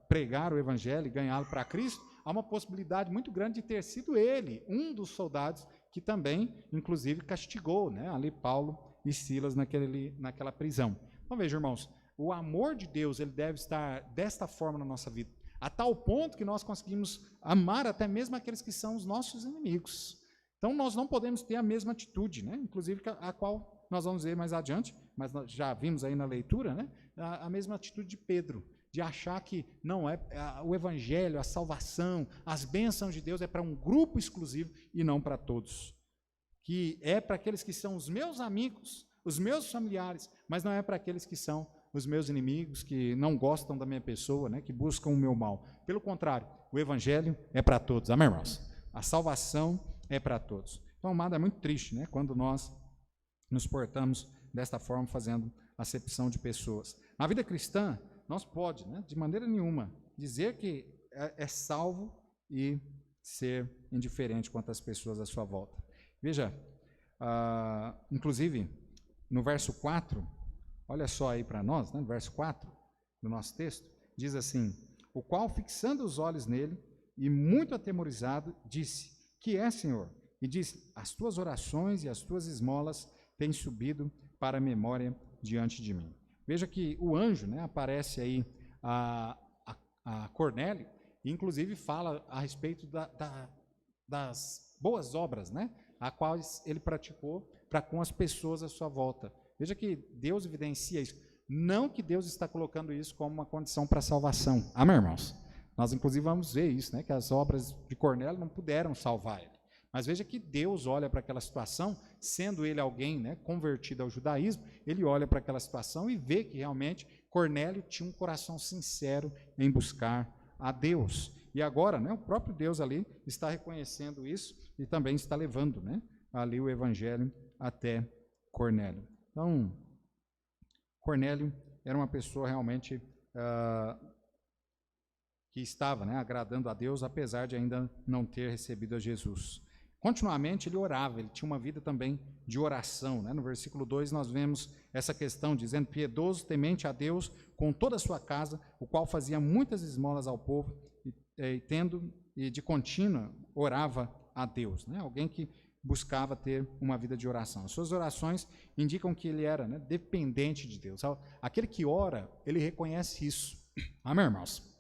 pregar o Evangelho e ganhá-lo para Cristo, há uma possibilidade muito grande de ter sido ele, um dos soldados que também, inclusive, castigou, né, ali Paulo e Silas naquela prisão. Então veja, irmãos, o amor de Deus ele deve estar desta forma na nossa vida, a tal ponto que nós conseguimos amar até mesmo aqueles que são os nossos inimigos. Então nós não podemos ter a mesma atitude, né, inclusive a qual nós vamos ver mais adiante, mas nós já vimos aí na leitura, né, a mesma atitude de Pedro, de achar que não o Evangelho, a salvação, as bênçãos de Deus é para um grupo exclusivo e não para todos. Que é para aqueles que são os meus amigos, os meus familiares, mas não é para aqueles que são os meus inimigos, que não gostam da minha pessoa, né, que buscam o meu mal. Pelo contrário, o Evangelho é para todos. Amém, irmãos? A salvação é para todos. Então, amado, é muito triste, né, quando nós nos portamos desta forma, fazendo acepção de pessoas. Na vida cristã, não se pode, né, de maneira nenhuma, dizer que é salvo e ser indiferente quanto às pessoas à sua volta. Veja, inclusive, no verso 4, olha só aí para nós, né, no verso 4 do nosso texto, diz assim, o qual, fixando os olhos nele, e muito atemorizado, disse, que é, Senhor? e diz: as tuas orações e as tuas esmolas têm subido para a memória diante de mim. Veja que o anjo, né, aparece aí a Cornélio, e inclusive fala a respeito das boas obras, né, a quais ele praticou para com as pessoas à sua volta. Veja que Deus evidencia isso. Não que Deus está colocando isso como uma condição para a salvação. Amém, irmãos? Nós, inclusive, vamos ver isso, né, que as obras de Cornélio não puderam salvar ele. Mas veja que Deus olha para aquela situação, sendo ele alguém, né, convertido ao judaísmo, ele olha para aquela situação e vê que realmente Cornélio tinha um coração sincero em buscar a Deus. E agora, né, o próprio Deus ali está reconhecendo isso e também está levando, né, ali o evangelho até Cornélio. Então, Cornélio era uma pessoa realmente que estava, né, agradando a Deus, apesar de ainda não ter recebido a Jesus. Continuamente ele orava, ele tinha uma vida também de oração, né? No versículo 2 nós vemos essa questão, dizendo: piedoso, temente a Deus com toda a sua casa, o qual fazia muitas esmolas ao povo, e de contínua orava a Deus, né? Alguém que buscava ter uma vida de oração. As suas orações indicam que ele era, né, dependente de Deus. Aquele que ora, ele reconhece isso. Amém, irmãos?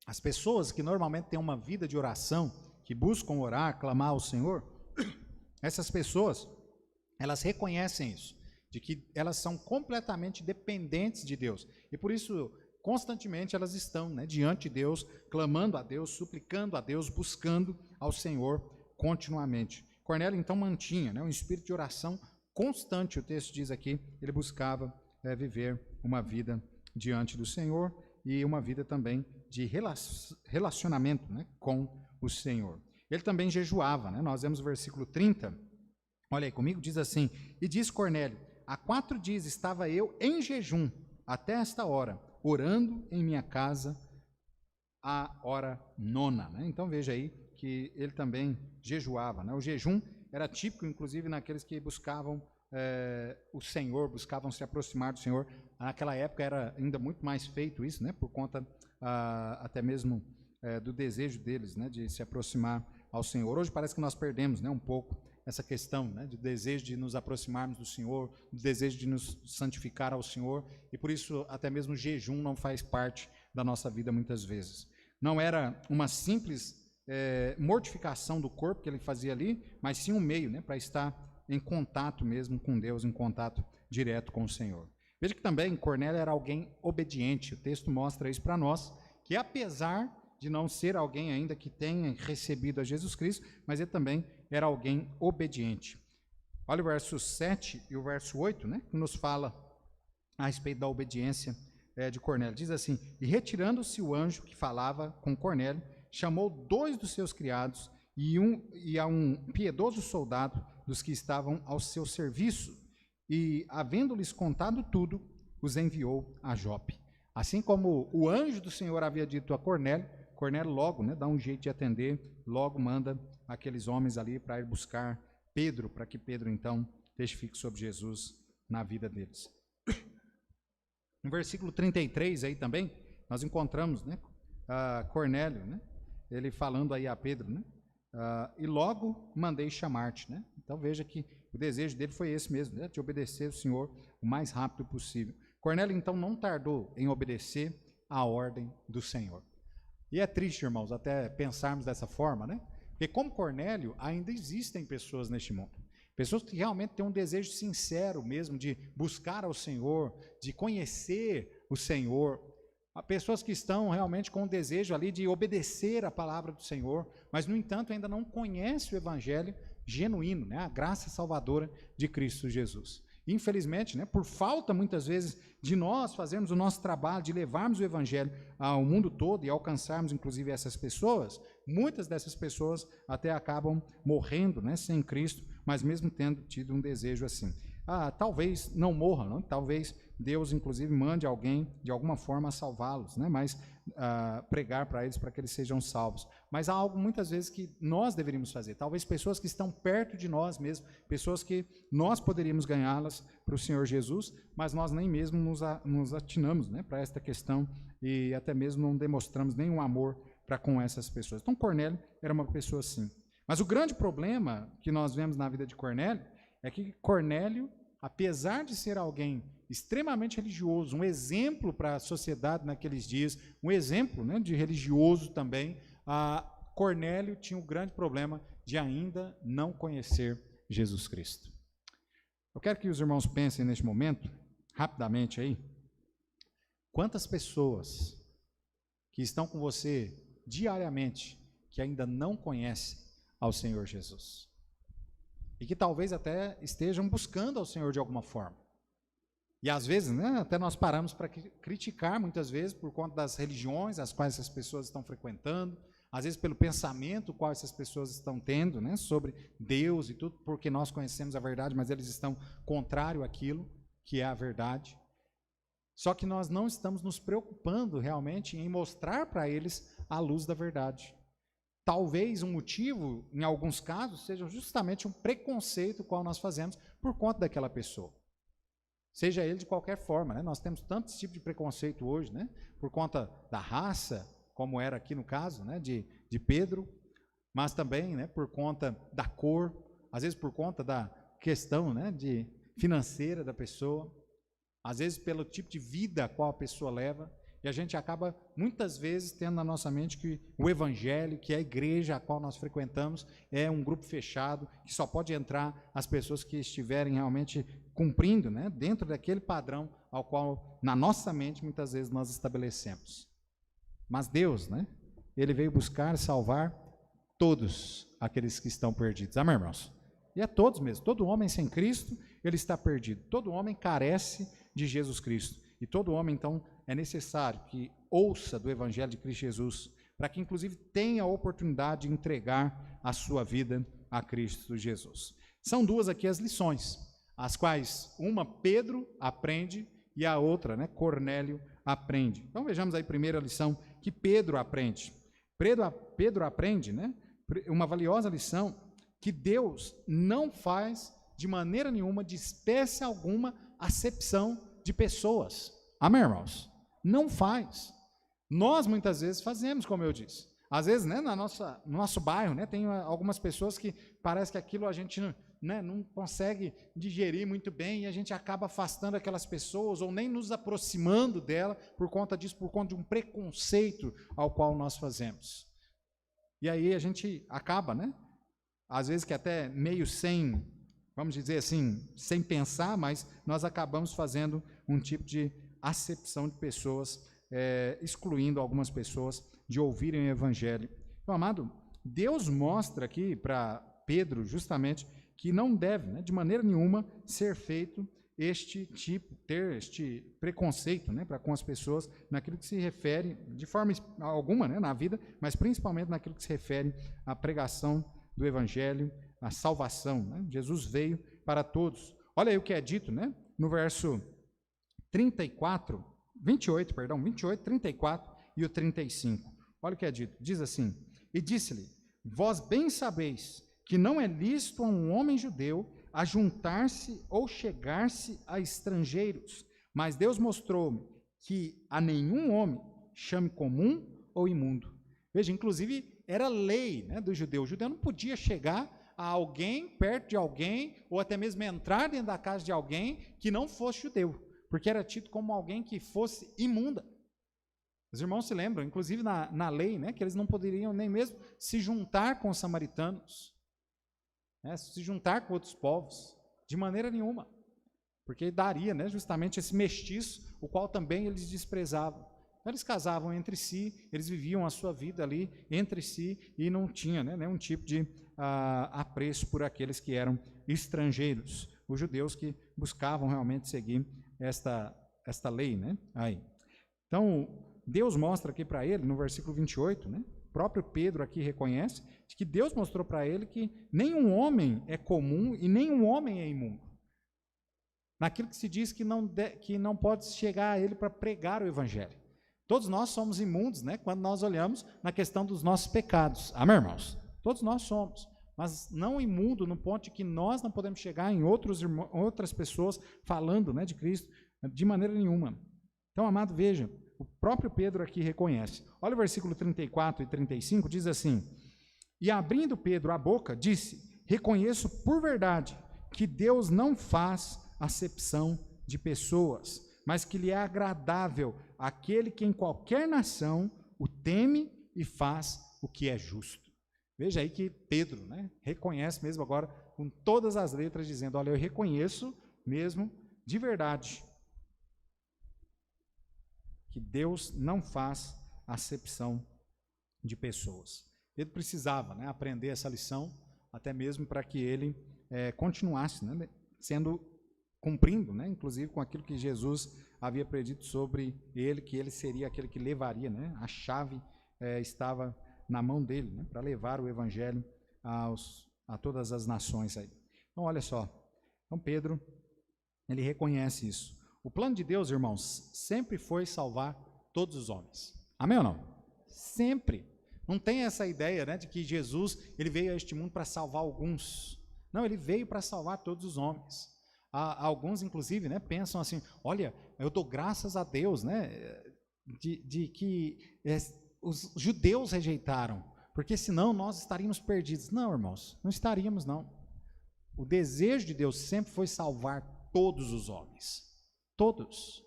As pessoas que normalmente têm uma vida de oração, que buscam orar, clamar ao Senhor, essas pessoas, elas reconhecem isso, de que elas são completamente dependentes de Deus. E por isso, constantemente elas estão, né, diante de Deus, clamando a Deus, suplicando a Deus, buscando ao Senhor continuamente. Cornélio então mantinha, né, um espírito de oração constante. O texto diz aqui, ele buscava viver uma vida diante do Senhor e uma vida também de relacionamento, né, com o Senhor. Ele também jejuava, né? Nós vemos o versículo 30, olha aí comigo, diz assim: e diz Cornélio: há 4 dias estava eu em jejum, até esta hora, orando em minha casa, a hora 9. Né? Então veja aí que ele também jejuava, né? O jejum era típico, inclusive, naqueles que buscavam o Senhor, buscavam se aproximar do Senhor. Naquela época era ainda muito mais feito isso, né, por conta até mesmo do desejo deles, né, de se aproximar ao Senhor. Hoje parece que nós perdemos, né, um pouco essa questão, né, do desejo de nos aproximarmos do Senhor, do desejo de nos santificar ao Senhor, e por isso até mesmo o jejum não faz parte da nossa vida muitas vezes. Não era uma simples mortificação do corpo que ele fazia ali, mas sim um meio, né, para estar em contato mesmo com Deus, em contato direto com o Senhor. Veja que também Cornélio era alguém obediente. O texto mostra isso para nós, que apesar de não ser alguém ainda que tenha recebido a Jesus Cristo, mas ele também era alguém obediente. Olha o verso 7 e o verso 8, né, que nos fala a respeito da obediência de Cornélio. Diz assim: e retirando-se o anjo que falava com Cornélio, chamou 2 dos seus criados e a um piedoso soldado dos que estavam ao seu serviço, e, havendo-lhes contado tudo, os enviou a Jope. Assim como o anjo do Senhor havia dito a Cornélio, Cornélio logo, né, dá um jeito de atender, logo manda aqueles homens ali para ir buscar Pedro, para que Pedro então testifique sobre Jesus na vida deles. No versículo 33 aí também, nós encontramos, né, Cornélio, né, ele falando aí a Pedro, né, e logo mandei chamar-te, né? Então veja que o desejo dele foi esse mesmo, né? De obedecer o Senhor o mais rápido possível. Cornélio então não tardou em obedecer a ordem do Senhor. E é triste, irmãos, até pensarmos dessa forma, né? Porque como Cornélio, ainda existem pessoas neste mundo. Pessoas que realmente têm um desejo sincero mesmo de buscar ao Senhor, de conhecer o Senhor. Há pessoas que estão realmente com o desejo ali de obedecer a palavra do Senhor, mas, no entanto, ainda não conhecem o evangelho genuíno, né? A graça salvadora de Cristo Jesus. Infelizmente, né, por falta, muitas vezes, de nós fazermos o nosso trabalho, de levarmos o evangelho ao mundo todo e alcançarmos, inclusive, essas pessoas, muitas dessas pessoas até acabam morrendo, né, sem Cristo, mas mesmo tendo tido um desejo assim. talvez não morra, não? Talvez Deus, inclusive, mande alguém, de alguma forma, a salvá-los, né? Mas pregar para eles, para que eles sejam salvos. Mas há algo, muitas vezes, que nós deveríamos fazer. Talvez pessoas que estão perto de nós mesmo, pessoas que nós poderíamos ganhá-las para o Senhor Jesus, mas nós nem mesmo nos atinamos, né, para esta questão e até mesmo não demonstramos nenhum amor para com essas pessoas. Então, Cornélio era uma pessoa assim. Mas o grande problema que nós vemos na vida de Cornélio é que Cornélio, apesar de ser alguém extremamente religioso, um exemplo para a sociedade naqueles dias, um exemplo, né, de religioso também, Cornélio tinha um grande problema de ainda não conhecer Jesus Cristo. Eu quero que os irmãos pensem neste momento, rapidamente aí, quantas pessoas que estão com você diariamente que ainda não conhecem ao Senhor Jesus e que talvez até estejam buscando ao Senhor de alguma forma. E às vezes, né, até nós paramos para criticar muitas vezes por conta das religiões as quais essas pessoas estão frequentando, às vezes pelo pensamento qual essas pessoas estão tendo, né, sobre Deus e tudo, porque nós conhecemos a verdade, mas eles estão contrário àquilo que é a verdade. Só que nós não estamos nos preocupando realmente em mostrar para eles a luz da verdade. Talvez um motivo, em alguns casos, seja justamente um preconceito qual nós fazemos por conta daquela pessoa. Seja ele de qualquer forma, né? Nós temos tanto esse tipo de preconceito hoje, né? Por conta da raça, como era aqui no caso, né, de Pedro, mas também, né, por conta da cor, às vezes por conta da questão, né, financeira da pessoa, às vezes pelo tipo de vida a qual a pessoa leva, e a gente acaba muitas vezes tendo na nossa mente que o evangelho, que a igreja a qual nós frequentamos, é um grupo fechado, que só pode entrar as pessoas que estiverem realmente cumprindo, né, dentro daquele padrão ao qual na nossa mente muitas vezes nós estabelecemos. Mas Deus, né, Ele veio buscar e salvar todos aqueles que estão perdidos. Amém, irmãos? E é todos mesmo. Todo homem sem Cristo, ele está perdido. Todo homem carece de Jesus Cristo. E todo homem, então, é necessário que ouça do Evangelho de Cristo Jesus, para que, inclusive, tenha a oportunidade de entregar a sua vida a Cristo Jesus. São duas aqui as lições, as quais uma Pedro aprende e a outra, né, Cornélio aprende. Então, vejamos aí a primeira lição que Pedro aprende. Pedro aprende, né, uma valiosa lição, que Deus não faz de maneira nenhuma, de espécie alguma, acepção de pessoas. Amém, irmãos? Não faz. Nós muitas vezes fazemos, como eu disse. Às vezes, né, no nosso bairro, né, tem algumas pessoas que parece que aquilo a gente, né, não consegue digerir muito bem e a gente acaba afastando aquelas pessoas ou nem nos aproximando dela por conta disso, por conta de um preconceito ao qual nós fazemos. E aí a gente acaba, né, às vezes que até meio sem, vamos dizer assim, sem pensar, mas nós acabamos fazendo um tipo de acepção de pessoas, excluindo algumas pessoas de ouvirem o Evangelho. Então, amado, Deus mostra aqui para Pedro justamente que não deve, né, de maneira nenhuma, ser feito ter este preconceito, né, para com as pessoas, naquilo que se refere, de forma alguma, né, na vida, mas principalmente naquilo que se refere à pregação do Evangelho, à salvação, né? Jesus veio para todos. Olha aí o que é dito, né, no verso 28, 34 e o 35. Olha o que é dito. Diz assim: e disse-lhe: vós bem sabeis que não é lícito a um homem judeu ajuntar-se ou chegar-se a estrangeiros, mas Deus mostrou-me que a nenhum homem chame comum ou imundo. Veja, inclusive era lei, né, do judeu. O judeu não podia chegar a alguém, perto de alguém, ou até mesmo entrar dentro da casa de alguém que não fosse judeu, porque era tido como alguém que fosse imunda. Os irmãos se lembram, inclusive na lei, né, que eles não poderiam nem mesmo se juntar com os samaritanos, né, se juntar com outros povos, de maneira nenhuma, porque daria, né, justamente esse mestiço, o qual também eles desprezavam. Então, eles casavam entre si, eles viviam a sua vida ali entre si e não tinha, né, nenhum tipo de apreço por aqueles que eram estrangeiros, os judeus que buscavam realmente seguir esta lei, né, aí. Então, Deus mostra aqui para ele, no versículo 28, né, o próprio Pedro aqui reconhece que Deus mostrou para ele que nenhum homem é comum e nenhum homem é imundo. naquilo que se diz que não pode chegar a ele para pregar o evangelho. Todos nós somos imundos, né, quando nós olhamos na questão dos nossos pecados. Amém, irmãos? Todos nós somos, mas não imundo no ponto de que nós não podemos chegar em outras pessoas falando, né, de Cristo de maneira nenhuma. Então, amado, veja, o próprio Pedro aqui reconhece. Olha o versículo 34 e 35, diz assim: e abrindo Pedro a boca, disse: reconheço por verdade que Deus não faz acepção de pessoas, mas que lhe é agradável aquele que em qualquer nação o teme e faz o que é justo. Veja aí que Pedro, né, reconhece mesmo agora com todas as letras, dizendo: olha, eu reconheço mesmo de verdade que Deus não faz acepção de pessoas. Pedro precisava, né, aprender essa lição, até mesmo para que ele continuasse, né, cumprindo, né, inclusive com aquilo que Jesus havia predito sobre ele, que ele seria aquele que levaria, né, a chave estava na mão dele, né, para levar o evangelho a todas as nações aí. Então, olha só, então Pedro, ele reconhece isso. O plano de Deus, irmãos, sempre foi salvar todos os homens. Amém ou não? Sempre. Não tem essa ideia, né, de que Jesus ele veio a este mundo para salvar alguns. Não, ele veio para salvar todos os homens. Alguns, inclusive, né, pensam assim: olha, eu dou graças a Deus, né, de que os judeus rejeitaram, porque senão nós estaríamos perdidos. Não, irmãos, não estaríamos, não. O desejo de Deus sempre foi salvar todos os homens. Todos.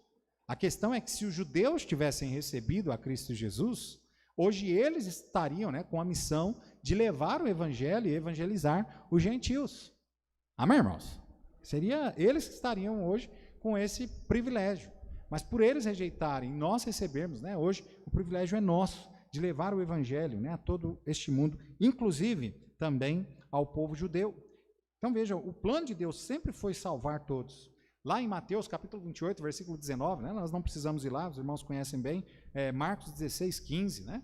A questão é que se os judeus tivessem recebido a Cristo Jesus, hoje eles estariam, né, com a missão de levar o evangelho e evangelizar os gentios. Amém, irmãos? Seria eles que estariam hoje com esse privilégio. Mas por eles rejeitarem, nós recebermos, né, hoje o privilégio é nosso de levar o evangelho, né, a todo este mundo, inclusive também ao povo judeu. Então veja, o plano de Deus sempre foi salvar todos. Lá em Mateus, capítulo 28, versículo 19, né, nós não precisamos ir lá, os irmãos conhecem bem, Marcos 16, 15, né,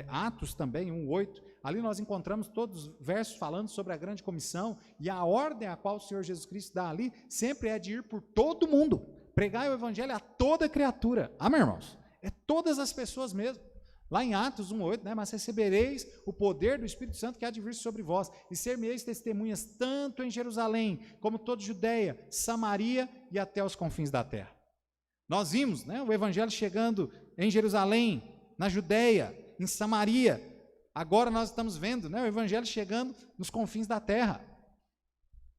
Atos também, 1, 8, ali nós encontramos todos os versos falando sobre a grande comissão, e a ordem a qual o Senhor Jesus Cristo dá ali, sempre é de ir por todo mundo, pregar o evangelho a toda criatura. Amém, irmãos? É todas as pessoas mesmo. Lá em Atos 1:8, né, mas recebereis o poder do Espírito Santo que há de vir sobre vós, e ser-me-eis testemunhas tanto em Jerusalém, como toda Judeia, Samaria e até os confins da terra. Nós vimos, né, o evangelho chegando em Jerusalém, na Judeia, em Samaria. Agora nós estamos vendo, né, o evangelho chegando nos confins da terra.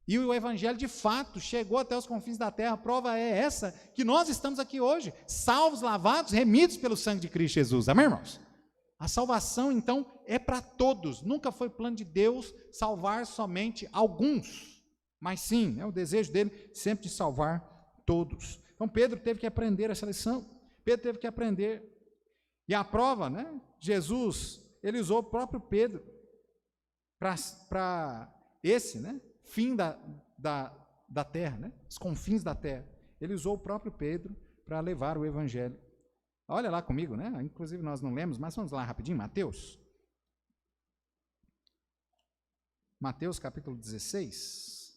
E o evangelho de fato chegou até os confins da terra. A prova é essa, que nós estamos aqui hoje, salvos, lavados, remidos pelo sangue de Cristo Jesus. Amém, irmãos? A salvação, então, é para todos. Nunca foi plano de Deus salvar somente alguns, mas sim, né, o desejo dele sempre de salvar todos. Então Pedro teve que aprender essa lição. Pedro teve que aprender. E a prova, né, Jesus, ele usou o próprio Pedro para esse, né, fim da terra, né? Os confins da terra. Ele usou o próprio Pedro para levar o evangelho. Olha lá comigo, né? Inclusive nós não lemos, mas vamos lá rapidinho, Mateus. Mateus capítulo 16.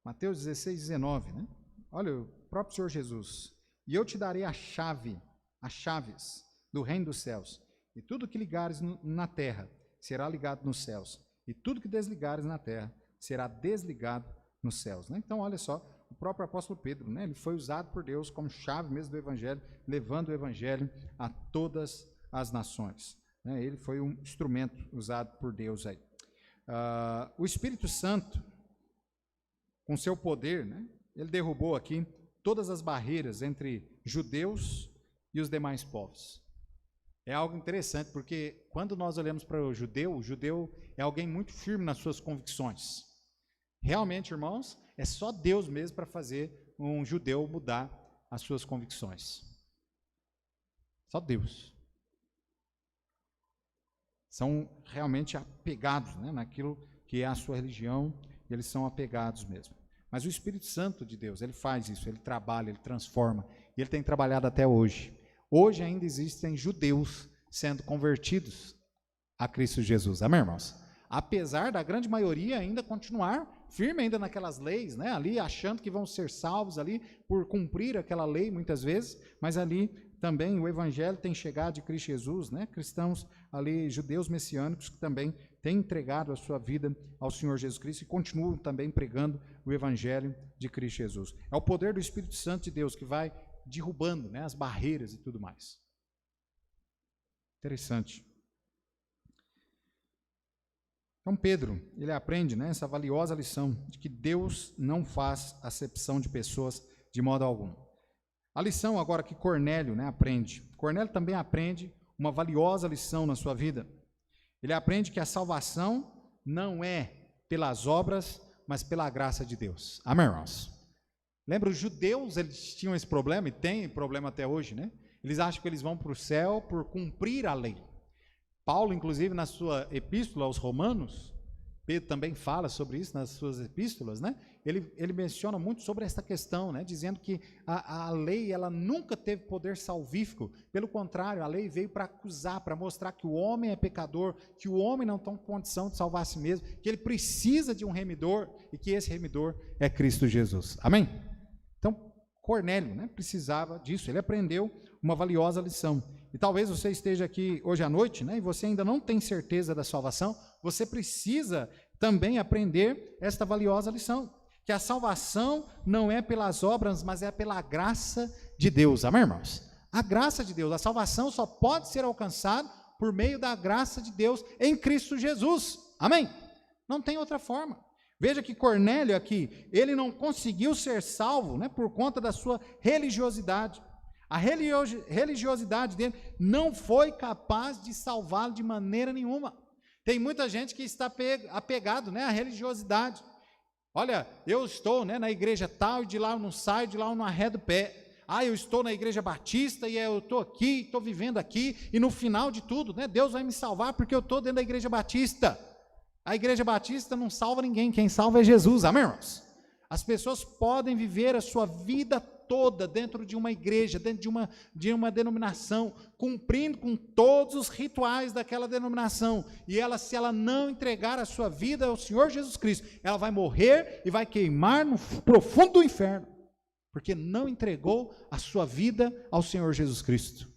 Mateus 16, 19, né? Olha, o próprio Senhor Jesus. E eu te darei as chaves do reino dos céus. E tudo que ligares na terra será ligado nos céus, e tudo que desligares na terra será desligado nos céus. Né? Então, olha só, o próprio apóstolo Pedro, né, ele foi usado por Deus como chave mesmo do evangelho, levando o evangelho a todas as nações. Né? Ele foi um instrumento usado por Deus aí. O Espírito Santo, com seu poder, né, ele derrubou aqui todas as barreiras entre judeus e os demais povos. É algo interessante, porque quando nós olhamos para o judeu é alguém muito firme nas suas convicções. Realmente, irmãos, é só Deus mesmo para fazer um judeu mudar as suas convicções. Só Deus. São realmente apegados, né, naquilo que é a sua religião, eles são apegados mesmo. Mas o Espírito Santo de Deus, ele faz isso, ele trabalha, ele transforma, e ele tem trabalhado até hoje. Hoje ainda existem judeus sendo convertidos a Cristo Jesus. Amém, irmãos? apesar da grande maioria ainda continuar firme ainda naquelas leis, né, ali achando que vão ser salvos ali por cumprir aquela lei muitas vezes, mas ali também o evangelho tem chegado de Cristo Jesus, né, cristãos ali, judeus messiânicos que também têm entregado a sua vida ao Senhor Jesus Cristo e continuam também pregando o evangelho de Cristo Jesus. É o poder do Espírito Santo de Deus que vai derrubando, né, as barreiras e tudo mais. Interessante. Então Pedro, ele aprende, né, essa valiosa lição de que Deus não faz acepção de pessoas de modo algum. A lição agora que Cornélio, né, aprende. Cornélio também aprende uma valiosa lição na sua vida. Ele aprende que a salvação não é pelas obras, mas pela graça de Deus. Amém, irmãos? Lembra, os judeus, eles tinham esse problema, e tem problema até hoje, né? Eles acham que eles vão para o céu por cumprir a lei. Paulo, inclusive, na sua epístola aos Romanos, Pedro também fala sobre isso nas suas epístolas, né? Ele menciona muito sobre essa questão, né? Dizendo que a lei, ela nunca teve poder salvífico, pelo contrário, a lei veio para acusar, para mostrar que o homem é pecador, que o homem não tem condição de salvar a si mesmo, que ele precisa de um remidor, e que esse remidor é Cristo Jesus. Amém? Então, Cornélio, né, precisava disso, ele aprendeu uma valiosa lição. E talvez você esteja aqui hoje à noite, né, e você ainda não tem certeza da salvação, você precisa também aprender esta valiosa lição, que a salvação não é pelas obras, mas é pela graça de Deus. Amém, irmãos? A graça de Deus, a salvação só pode ser alcançada por meio da graça de Deus em Cristo Jesus. Amém? Não tem outra forma. Veja que Cornélio aqui, ele não conseguiu ser salvo, né, por conta da sua religiosidade. A religiosidade dele não foi capaz de salvá-lo de maneira nenhuma. Tem muita gente que está apegado, né, à religiosidade. Olha, eu estou, né, na igreja tal, e de lá eu não saio, de lá eu não arredo o pé. Ah, eu estou na igreja batista, e eu estou aqui, estou vivendo aqui, e no final de tudo, né, Deus vai me salvar porque eu estou dentro da igreja batista. A igreja batista não salva ninguém, quem salva é Jesus, amém, irmãos? As pessoas podem viver a sua vida toda dentro de uma igreja, dentro de uma denominação, cumprindo com todos os rituais daquela denominação, e ela, se ela não entregar a sua vida ao Senhor Jesus Cristo, ela vai morrer e vai queimar no profundo do inferno, porque não entregou a sua vida ao Senhor Jesus Cristo.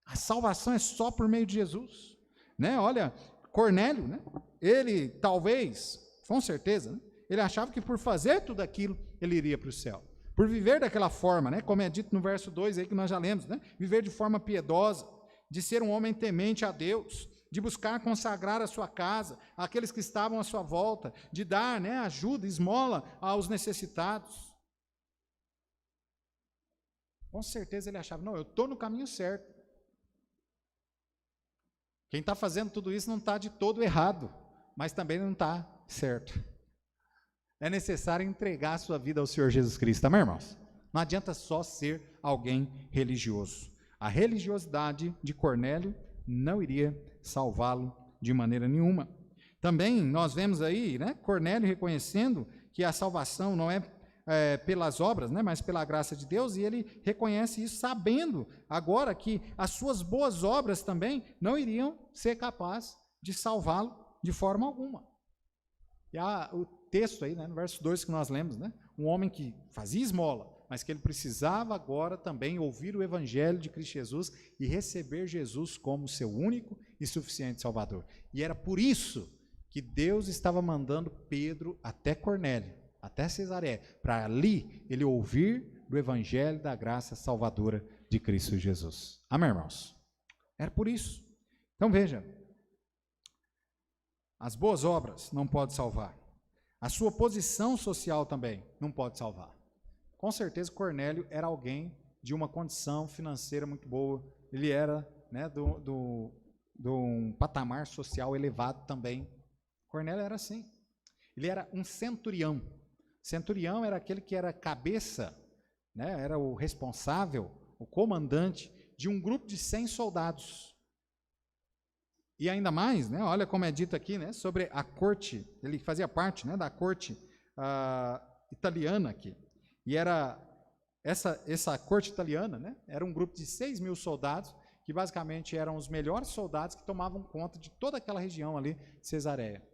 A salvação é só por meio de Jesus, né? Olha, Cornélio, né, ele talvez, com certeza, né, ele achava que por fazer tudo aquilo, ele iria para o céu. Por viver daquela forma, né, como é dito no verso 2 aí que nós já lemos, né, viver de forma piedosa, de ser um homem temente a Deus, de buscar consagrar a sua casa, aqueles que estavam à sua volta, de dar, né, ajuda, esmola aos necessitados. Com certeza ele achava, não, eu estou no caminho certo. Quem está fazendo tudo isso não está de todo errado, mas também não está certo. É necessário entregar a sua vida ao Senhor Jesus Cristo, amém, irmãos? Não adianta só ser alguém religioso. A religiosidade de Cornélio não iria salvá-lo de maneira nenhuma. Também nós vemos aí, né, Cornélio reconhecendo que a salvação não é pelas obras, né, mas pela graça de Deus, e ele reconhece isso sabendo agora que as suas boas obras também não iriam ser capazes de salvá-lo de forma alguma. E o texto aí, né, no verso 2 que nós lemos, né, um homem que fazia esmola, mas que ele precisava agora também ouvir o evangelho de Cristo Jesus e receber Jesus como seu único e suficiente Salvador. E era por isso que Deus estava mandando Pedro até Cornélio, até Cesareia, para ali ele ouvir do evangelho da graça salvadora de Cristo Jesus. Amém, irmãos? Era por isso. Então veja, as boas obras não podem salvar. A sua posição social também não pode salvar. Com certeza Cornélio era alguém de uma condição financeira muito boa, ele era, né, de um patamar social elevado também. Cornélio era assim. Ele era um centurião. Centurião era aquele que era cabeça, né, era o responsável, o comandante de um grupo de 100 soldados. E ainda mais, né, olha como é dito aqui, né, sobre a corte, ele fazia parte, né, da corte italiana aqui. E era essa corte italiana, né, era um grupo de 6.000 soldados que que basicamente eram os melhores soldados que tomavam conta de toda aquela região ali de Cesareia.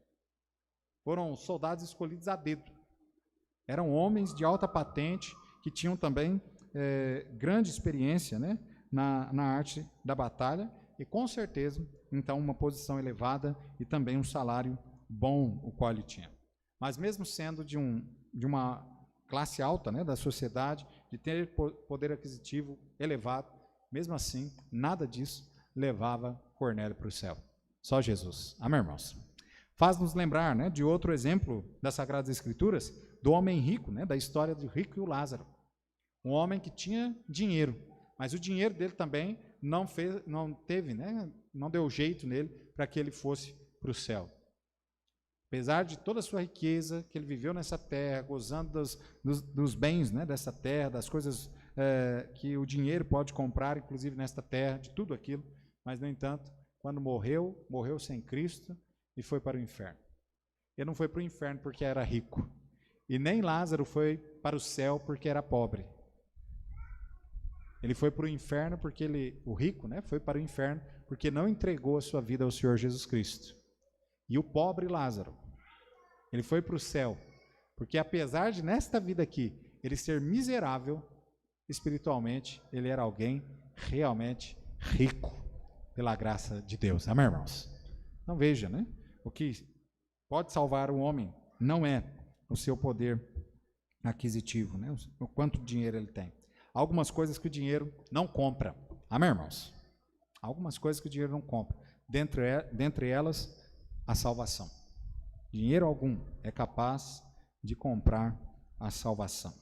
Foram soldados escolhidos a dedo. Eram homens de alta patente que tinham também grande experiência, né, na arte da batalha e, com certeza, então, uma posição elevada e também um salário bom o qual ele tinha. Mas mesmo sendo de uma classe alta, né, da sociedade, de ter poder aquisitivo elevado, mesmo assim, nada disso levava Cornélio para o céu. Só Jesus. Amém, irmãos? Faz-nos lembrar, né, de outro exemplo das Sagradas Escrituras, do homem rico, né, da história do rico e o Lázaro. Um homem que tinha dinheiro, mas o dinheiro dele também não deu jeito nele para que ele fosse para o céu. Apesar de toda a sua riqueza, que ele viveu nessa terra, gozando dos bens, né, dessa terra, das coisas que o dinheiro pode comprar, inclusive nesta terra, de tudo aquilo, mas, no entanto, quando morreu sem Cristo e foi para o inferno. Ele não foi para o inferno porque era rico, e nem Lázaro foi para o céu porque era pobre. Ele foi para o inferno porque o rico, né, foi para o inferno porque não entregou a sua vida ao Senhor Jesus Cristo. E o pobre Lázaro, ele foi para o céu porque, apesar de nesta vida aqui ele ser miserável, espiritualmente ele era alguém realmente rico pela graça de Deus. Amém, irmãos? Então veja, né? O que pode salvar o homem não é o seu poder aquisitivo, né? O quanto dinheiro ele tem. Algumas coisas que o dinheiro não compra. Amém, irmãos? Algumas coisas que o dinheiro não compra. Dentre elas, a salvação. Dinheiro algum é capaz de comprar a salvação.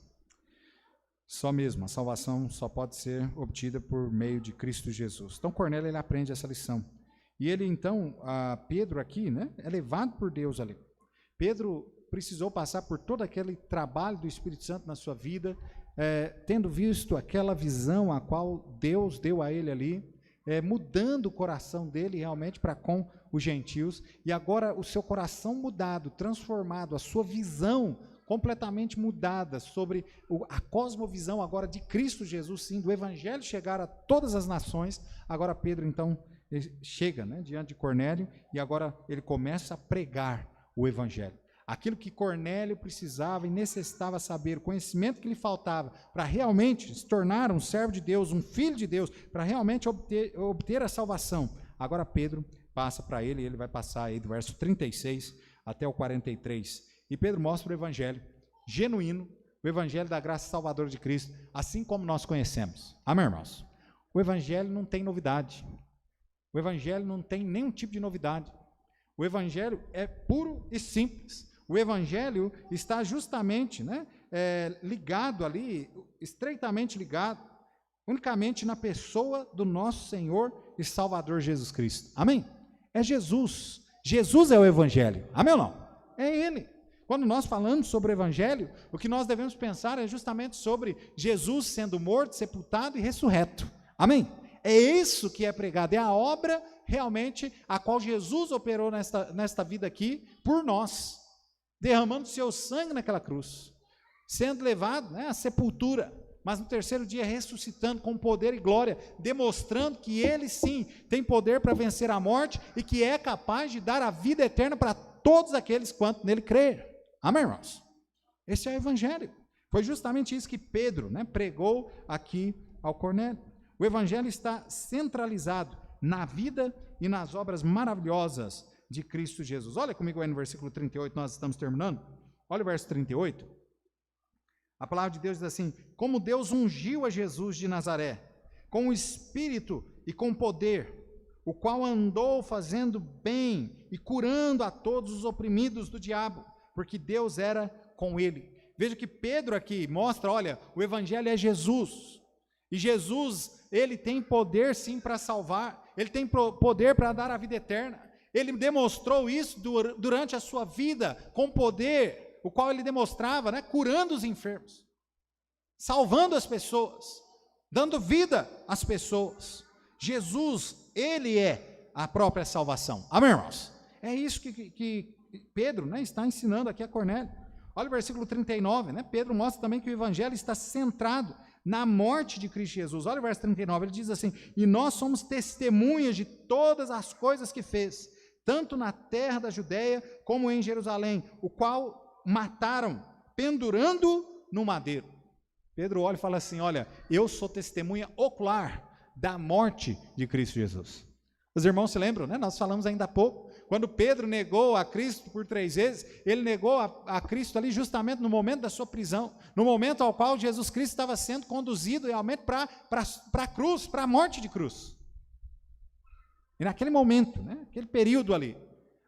Só mesmo, a salvação só pode ser obtida por meio de Cristo Jesus. Então, Cornélio, ele aprende essa lição. E ele, então, Pedro aqui, né, é levado por Deus ali. Pedro precisou passar por todo aquele trabalho do Espírito Santo na sua vida, tendo visto aquela visão a qual Deus deu a ele ali, mudando o coração dele realmente para com os gentios, e agora o seu coração mudado, transformado, a sua visão completamente mudada sobre a cosmovisão agora de Cristo Jesus, sim, do Evangelho chegar a todas as nações. Agora Pedro, então, chega, né, diante de Cornélio, e agora ele começa a pregar o Evangelho. Aquilo que Cornélio precisava e necessitava saber, o conhecimento que lhe faltava para realmente se tornar um servo de Deus, um filho de Deus, para realmente obter a salvação. Agora Pedro passa para ele, e ele vai passar aí do verso 36 até o 43. E Pedro mostra o Evangelho genuíno, o Evangelho da graça salvadora de Cristo, assim como nós conhecemos. Amém, irmãos? O Evangelho não tem novidade. O Evangelho não tem nenhum tipo de novidade. O Evangelho é puro e simples. O Evangelho está justamente, né, ligado ali, estreitamente ligado, unicamente na pessoa do nosso Senhor e Salvador Jesus Cristo. Amém? É Jesus. Jesus é o Evangelho. Amém ou não? É Ele. Quando nós falamos sobre o Evangelho, o que nós devemos pensar é justamente sobre Jesus sendo morto, sepultado e ressurreto. Amém? É isso que é pregado, é a obra realmente a qual Jesus operou nesta vida aqui por nós, derramando seu sangue naquela cruz, sendo levado, né, à sepultura, mas no terceiro dia ressuscitando com poder e glória, demonstrando que Ele sim tem poder para vencer a morte e que é capaz de dar a vida eterna para todos aqueles quanto nele crer. Amém, irmãos? Esse é o Evangelho. Foi justamente isso que Pedro, né, pregou aqui ao Cornélio. O Evangelho está centralizado na vida e nas obras maravilhosas de Cristo Jesus. Olha comigo aí no versículo 38, nós estamos terminando. Olha o verso 38. A palavra de Deus diz assim: como Deus ungiu a Jesus de Nazaré, com o Espírito e com poder, o qual andou fazendo bem e curando a todos os oprimidos do diabo, porque Deus era com ele. Veja que Pedro aqui mostra, olha, o Evangelho é Jesus. E Jesus, ele tem poder sim para salvar, ele tem poder para dar a vida eterna. Ele demonstrou isso durante a sua vida, com poder, o qual ele demonstrava, né, curando os enfermos, salvando as pessoas, dando vida às pessoas. Jesus, ele é a própria salvação. Amém, irmãos? É isso que Pedro, né, está ensinando aqui a Cornélio. Olha o versículo 39, né? Pedro mostra também que o Evangelho está centrado na morte de Cristo Jesus. Olha o verso 39, ele diz assim: e nós somos testemunhas de todas as coisas que fez, tanto na terra da Judéia como em Jerusalém, o qual mataram, pendurando no madeiro. Pedro olha e fala assim: olha, eu sou testemunha ocular da morte de Cristo Jesus. Os irmãos se lembram, né? Nós falamos ainda há pouco, quando Pedro negou a Cristo por 3 vezes, ele negou a Cristo ali justamente no momento da sua prisão, no momento ao qual Jesus Cristo estava sendo conduzido realmente para a cruz, para a morte de cruz. E naquele momento, né, aquele período ali,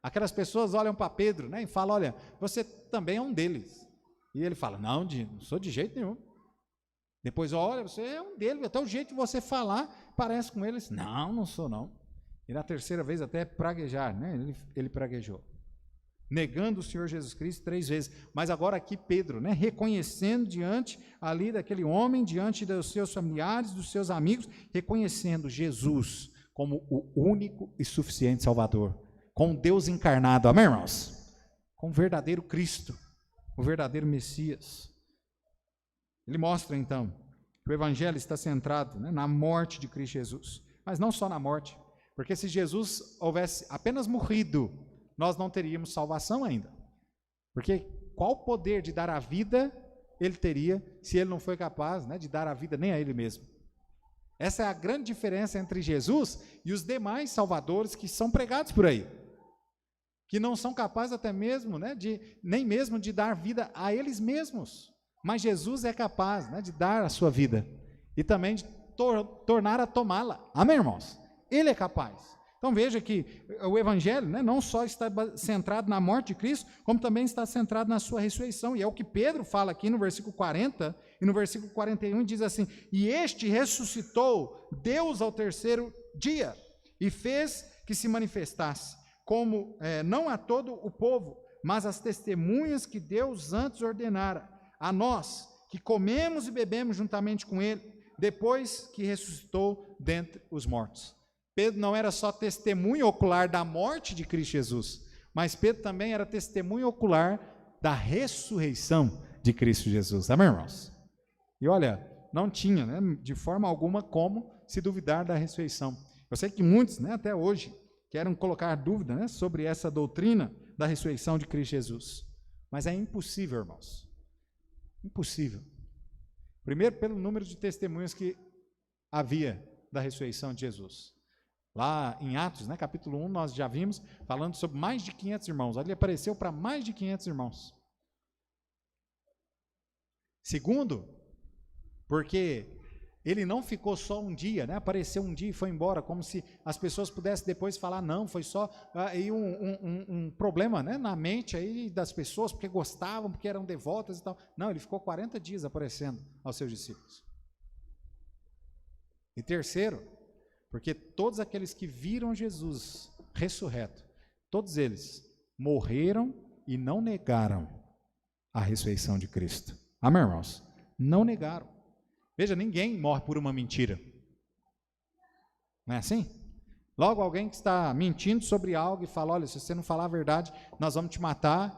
aquelas pessoas olham para Pedro, né, e falam: olha, você também é um deles. E ele fala: não sou de jeito nenhum. Depois, olha, você é um deles, até o jeito de você falar parece com eles. Não sou não. E na terceira vez até praguejar, né? Ele praguejou, negando o Senhor Jesus Cristo 3 vezes. Mas agora aqui Pedro, né, reconhecendo diante ali daquele homem, diante dos seus familiares, dos seus amigos, reconhecendo Jesus como o único e suficiente Salvador, com Deus encarnado, amém, irmãos? Com o verdadeiro Cristo, o verdadeiro Messias. Ele mostra então que o Evangelho está centrado, né, na morte de Cristo Jesus, mas não só na morte. Porque se Jesus houvesse apenas morrido, nós não teríamos salvação ainda. Porque qual poder de dar a vida ele teria se ele não foi capaz, né, de dar a vida nem a ele mesmo? Essa é a grande diferença entre Jesus e os demais salvadores que são pregados por aí, que não são capazes até mesmo, né, nem mesmo de dar vida a eles mesmos. Mas Jesus é capaz, né, de dar a sua vida e também de tornar a tomá-la. Amém, irmãos? Ele é capaz. Então veja que o Evangelho, né, não só está centrado na morte de Cristo, como também está centrado na sua ressurreição. E é o que Pedro fala aqui no versículo 40 e no versículo 41, diz assim: e este ressuscitou Deus ao 3º dia e fez que se manifestasse, como não a todo o povo, mas as testemunhas que Deus antes ordenara, a nós que comemos e bebemos juntamente com ele, depois que ressuscitou dentre os mortos. Pedro não era só testemunho ocular da morte de Cristo Jesus, mas Pedro também era testemunho ocular da ressurreição de Cristo Jesus. Amém, irmãos? E olha, não tinha, né, de forma alguma como se duvidar da ressurreição. Eu sei que muitos, né, até hoje, querem colocar dúvida, né, sobre essa doutrina da ressurreição de Cristo Jesus. Mas é impossível, irmãos. Impossível. Primeiro, pelo número de testemunhas que havia da ressurreição de Jesus. Lá em Atos, né, capítulo 1, nós já vimos, falando sobre mais de 500 irmãos. Ali apareceu para mais de 500 irmãos. Segundo, porque ele não ficou só um dia, né, apareceu um dia e foi embora, como se as pessoas pudessem depois falar: não, foi só aí um problema, né, na mente aí das pessoas, porque gostavam, porque eram devotas e tal. Não, ele ficou 40 dias aparecendo aos seus discípulos. E terceiro, porque todos aqueles que viram Jesus ressurreto, todos eles morreram e não negaram a ressurreição de Cristo. Amém, irmãos? Não negaram. Veja, ninguém morre por uma mentira. Não é assim? Logo, alguém que está mentindo sobre algo e fala: olha, se você não falar a verdade, nós vamos te matar.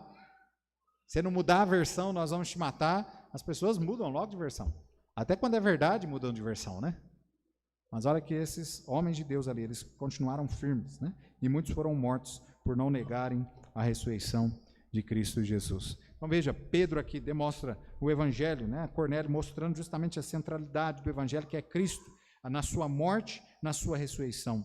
Se você não mudar a versão, nós vamos te matar. As pessoas mudam logo de versão. Até quando é verdade, mudam de versão, né? Mas olha que esses homens de Deus ali, eles continuaram firmes, né? E muitos foram mortos por não negarem a ressurreição de Cristo Jesus. Então veja, Pedro aqui demonstra o Evangelho, né? Cornélio mostrando justamente a centralidade do Evangelho, que é Cristo, na sua morte, na sua ressurreição.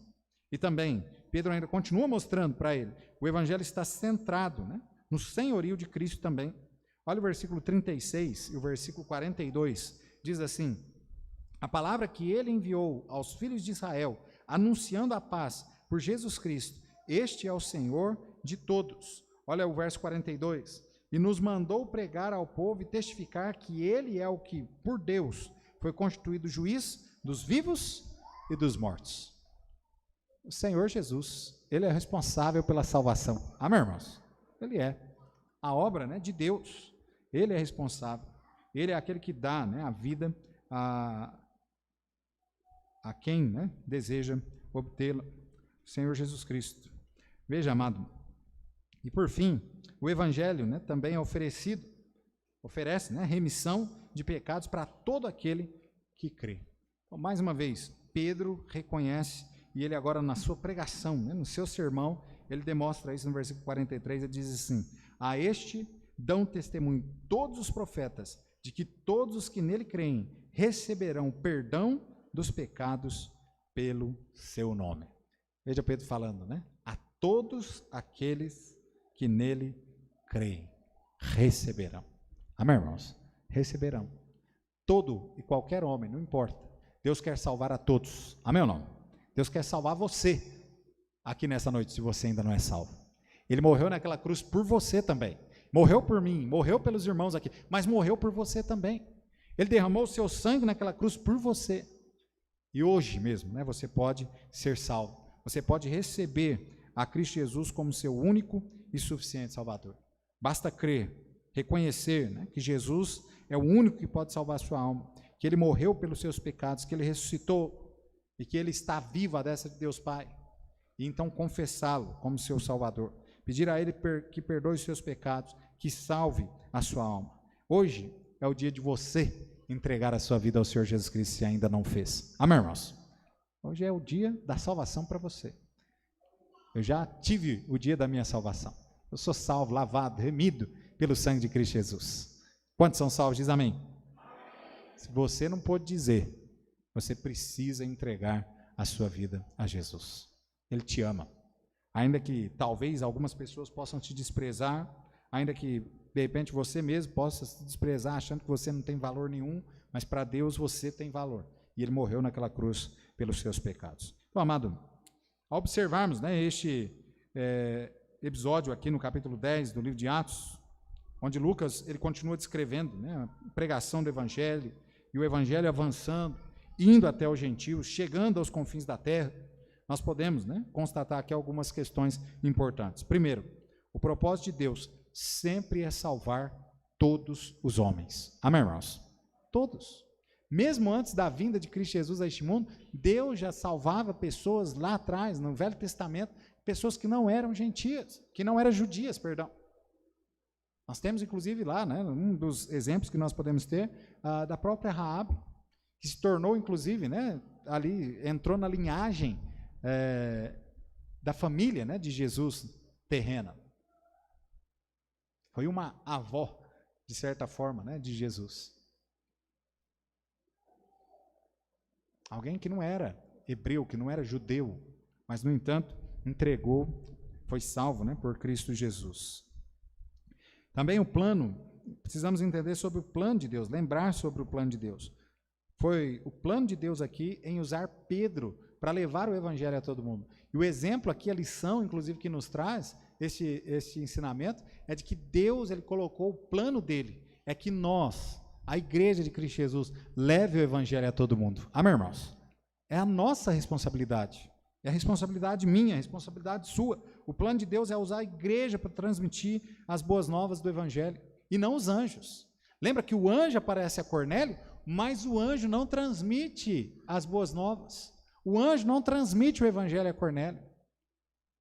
E também, Pedro ainda continua mostrando para ele, o Evangelho está centrado, né, no senhorio de Cristo também. Olha o versículo 36 e o versículo 42, diz assim: a palavra que ele enviou aos filhos de Israel, anunciando a paz por Jesus Cristo, este é o Senhor de todos. Olha o verso 42. E nos mandou pregar ao povo e testificar que ele é o que, por Deus, foi constituído juiz dos vivos e dos mortos. O Senhor Jesus, ele é responsável pela salvação. Amém, irmãos? Ele é. A obra, né, de Deus, ele é responsável. Ele é aquele que dá, né, a vida a quem, né, deseja obtê-la, o Senhor Jesus Cristo. Veja, amado, e por fim, o Evangelho, né, também é oferece, né, remissão de pecados para todo aquele que crê. Então, mais uma vez, Pedro reconhece, e ele agora na sua pregação, né, no seu sermão, ele demonstra isso no versículo 43, ele diz assim: a este dão testemunho todos os profetas, de que todos os que nele creem receberão perdão dos pecados pelo seu nome. Veja Pedro falando, né? A todos aqueles que nele creem, receberão. Amém, irmãos? Receberão. Todo e qualquer homem, não importa. Deus quer salvar a todos. Amém ou não? Deus quer salvar você aqui nessa noite, se você ainda não é salvo. Ele morreu naquela cruz por você também. Morreu por mim, morreu pelos irmãos aqui, mas morreu por você também. Ele derramou o seu sangue naquela cruz por você. E hoje mesmo, né, você pode ser salvo. Você pode receber a Cristo Jesus como seu único e suficiente Salvador. Basta crer, reconhecer, né, que Jesus é o único que pode salvar a sua alma, que Ele morreu pelos seus pecados, que Ele ressuscitou e que Ele está vivo à destra de Deus Pai. E então confessá-lo como seu Salvador. Pedir a Ele que perdoe os seus pecados, que salve a sua alma. Hoje é o dia de você entregar a sua vida ao Senhor Jesus Cristo, se ainda não fez. Amém, irmãos? Hoje é o dia da salvação para você. Eu já tive o dia da minha salvação. Eu sou salvo, lavado, remido pelo sangue de Cristo Jesus. Quantos são salvos? Diz amém. Se você não pôde dizer, você precisa entregar a sua vida a Jesus. Ele te ama. Ainda que talvez algumas pessoas possam te desprezar, ainda que de repente você mesmo possa se desprezar achando que você não tem valor nenhum, mas para Deus você tem valor. E Ele morreu naquela cruz pelos seus pecados. Então, amado, ao observarmos, né, este episódio aqui no capítulo 10 do livro de Atos, onde Lucas ele continua descrevendo, né, a pregação do Evangelho, e o Evangelho avançando, indo até os gentios, chegando aos confins da terra, nós podemos, né, constatar aqui algumas questões importantes. Primeiro, o propósito de Deus sempre é salvar todos os homens. Amém, irmãos? Todos. Mesmo antes da vinda de Cristo Jesus a este mundo, Deus já salvava pessoas lá atrás, no Velho Testamento, pessoas que não eram gentias, que não eram judias, perdão. Nós temos, inclusive, lá, né, um dos exemplos que nós podemos ter, da própria Raabe, que se tornou, inclusive, né, ali, entrou na linhagem da família, né, de Jesus terrena. Foi uma avó, de certa forma, né, de Jesus. Alguém que não era hebreu, que não era judeu, mas, no entanto, entregou, foi salvo, né, por Cristo Jesus. Também o plano, precisamos entender sobre o plano de Deus, lembrar sobre o plano de Deus. Foi o plano de Deus aqui em usar Pedro para levar o Evangelho a todo mundo. E o exemplo aqui, a lição, inclusive, que nos traz este ensinamento, é de que Deus ele colocou o plano dele, é que nós, a igreja de Cristo Jesus, leve o Evangelho a todo mundo. Amém, irmãos? É a nossa responsabilidade. É a responsabilidade minha, a responsabilidade sua. O plano de Deus é usar a igreja para transmitir as boas novas do Evangelho, e não os anjos. Lembra que o anjo aparece a Cornélio, mas o anjo não transmite as boas novas. O anjo não transmite o Evangelho a Cornélio.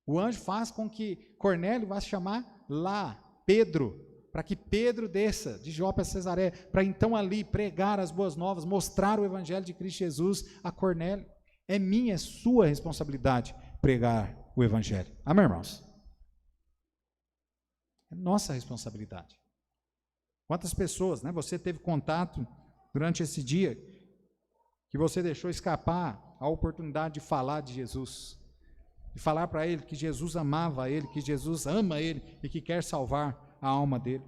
O anjo faz com que Cornélio vá se chamar lá, Pedro, para que Pedro desça de Jope a Cesareia, para então ali pregar as boas novas, mostrar o Evangelho de Cristo Jesus a Cornélio. É minha, é sua responsabilidade pregar o Evangelho. Amém, irmãos? É nossa responsabilidade. Quantas pessoas, né, você teve contato durante esse dia que você deixou escapar a oportunidade de falar de Jesus, de falar para ele que Jesus amava ele, que Jesus ama ele e que quer salvar a alma dele.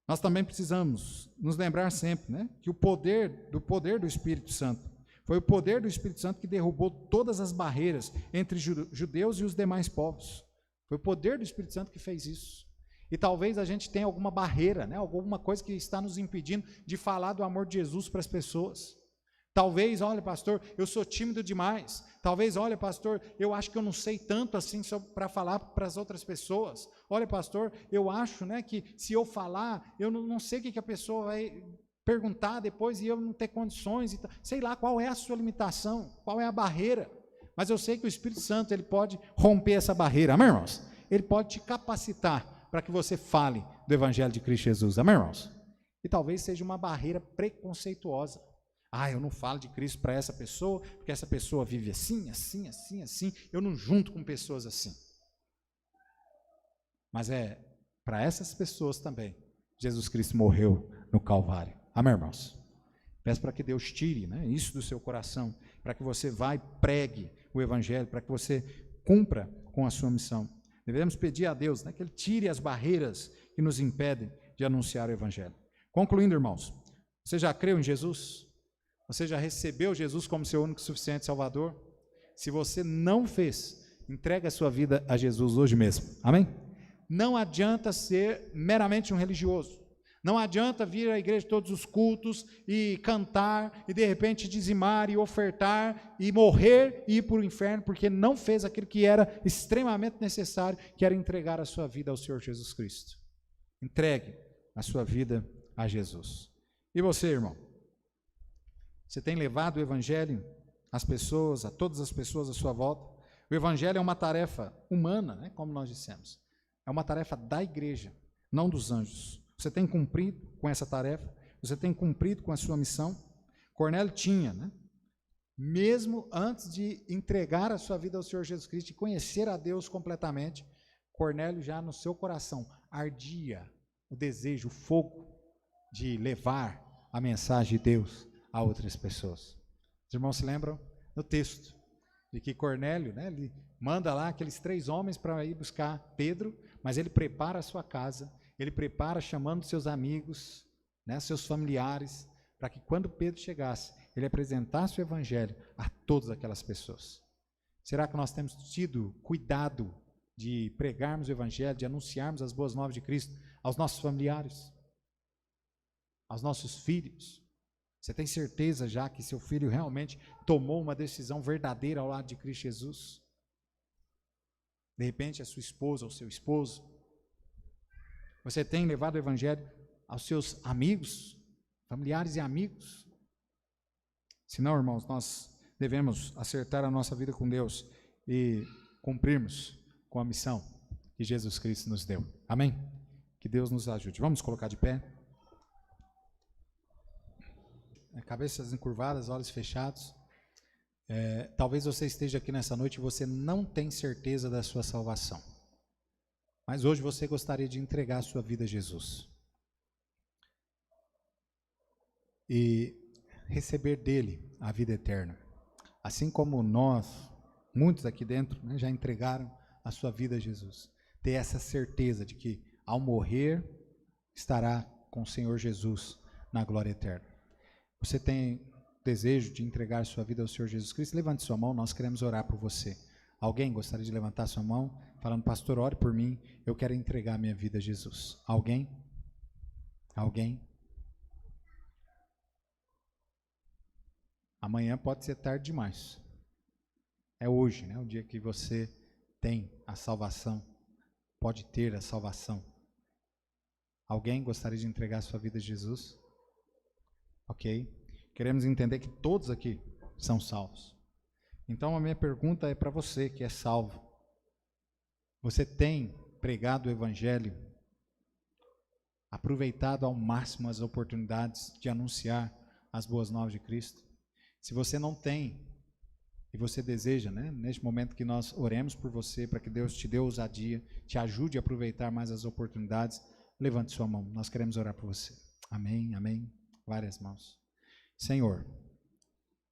Nós também precisamos nos lembrar sempre, né, que o poder do Espírito Santo, foi o poder do Espírito Santo que derrubou todas as barreiras entre judeus e os demais povos. Foi o poder do Espírito Santo que fez isso. E talvez a gente tenha alguma barreira, né, alguma coisa que está nos impedindo de falar do amor de Jesus para as pessoas. Talvez, olha, pastor, eu sou tímido demais. Talvez, olha, pastor, eu acho que eu não sei tanto assim para falar para as outras pessoas. Olha, pastor, eu acho, né, que se eu falar, eu não sei o que a pessoa vai perguntar depois e eu não ter condições. E sei lá qual é a sua limitação, qual é a barreira. Mas eu sei que o Espírito Santo ele pode romper essa barreira. Amém, irmãos? Ele pode te capacitar para que você fale do Evangelho de Cristo Jesus. Amém, irmãos? E talvez seja uma barreira preconceituosa. Eu não falo de Cristo para essa pessoa, porque essa pessoa vive assim, assim, assim, assim. Eu não junto com pessoas assim. Mas é para essas pessoas também Jesus Cristo morreu no Calvário. Amém, irmãos? Peço para que Deus tire, né, isso do seu coração, para que você vá e pregue o Evangelho, para que você cumpra com a sua missão. Devemos pedir a Deus, né, que Ele tire as barreiras que nos impedem de anunciar o Evangelho. Concluindo, irmãos, você já creu em Jesus? Você já recebeu Jesus como seu único e suficiente Salvador? Se você não fez, entregue a sua vida a Jesus hoje mesmo. Amém? Não adianta ser meramente um religioso. Não adianta vir à igreja de todos os cultos e cantar e de repente dizimar e ofertar e morrer e ir para o inferno porque não fez aquilo que era extremamente necessário, que era entregar a sua vida ao Senhor Jesus Cristo. Entregue a sua vida a Jesus. E você, irmão? Você tem levado o Evangelho às pessoas, a todas as pessoas à sua volta? O Evangelho é uma tarefa humana, né, como nós dissemos. É uma tarefa da igreja, não dos anjos. Você tem cumprido com essa tarefa? Você tem cumprido com a sua missão? Cornélio tinha, né? Mesmo antes de entregar a sua vida ao Senhor Jesus Cristo e conhecer a Deus completamente, Cornélio já no seu coração ardia o desejo, o fogo de levar a mensagem de Deus a outras pessoas. Os irmãos se lembram do texto de que Cornélio, né, ele manda lá aqueles 3 homens para ir buscar Pedro, mas ele prepara a sua casa, ele prepara chamando seus amigos, né, seus familiares, para que quando Pedro chegasse, ele apresentasse o Evangelho a todas aquelas pessoas. Será que nós temos tido cuidado de pregarmos o Evangelho, de anunciarmos as boas novas de Cristo aos nossos familiares, aos nossos filhos? Você tem certeza já que seu filho realmente tomou uma decisão verdadeira ao lado de Cristo Jesus? De repente a sua esposa ou seu esposo. Você tem levado o Evangelho aos seus amigos, familiares e amigos? Se não, irmãos, nós devemos acertar a nossa vida com Deus e cumprirmos com a missão que Jesus Cristo nos deu. Amém? Que Deus nos ajude. Vamos colocar de pé. Cabeças encurvadas, olhos fechados. Talvez você esteja aqui nessa noite e você não tem certeza da sua salvação. Mas hoje você gostaria de entregar a sua vida a Jesus. E receber dele a vida eterna. Assim como nós, muitos aqui dentro, né, já entregaram a sua vida a Jesus. Ter essa certeza de que ao morrer estará com o Senhor Jesus na glória eterna. Você tem desejo de entregar sua vida ao Senhor Jesus Cristo? Levante sua mão, nós queremos orar por você. Alguém gostaria de levantar sua mão, falando, pastor, ore por mim, eu quero entregar minha vida a Jesus. Alguém? Alguém? Amanhã pode ser tarde demais. É hoje, né? O dia que você tem a salvação, pode ter a salvação. Alguém gostaria de entregar sua vida a Jesus? Ok? Queremos entender que todos aqui são salvos. Então a minha pergunta é para você que é salvo. Você tem pregado o Evangelho, aproveitado ao máximo as oportunidades de anunciar as boas novas de Cristo? Se você não tem, e você deseja, né, neste momento que nós oremos por você, para que Deus te dê ousadia, te ajude a aproveitar mais as oportunidades, levante sua mão, nós queremos orar por você. Amém, amém. Várias mãos. Senhor,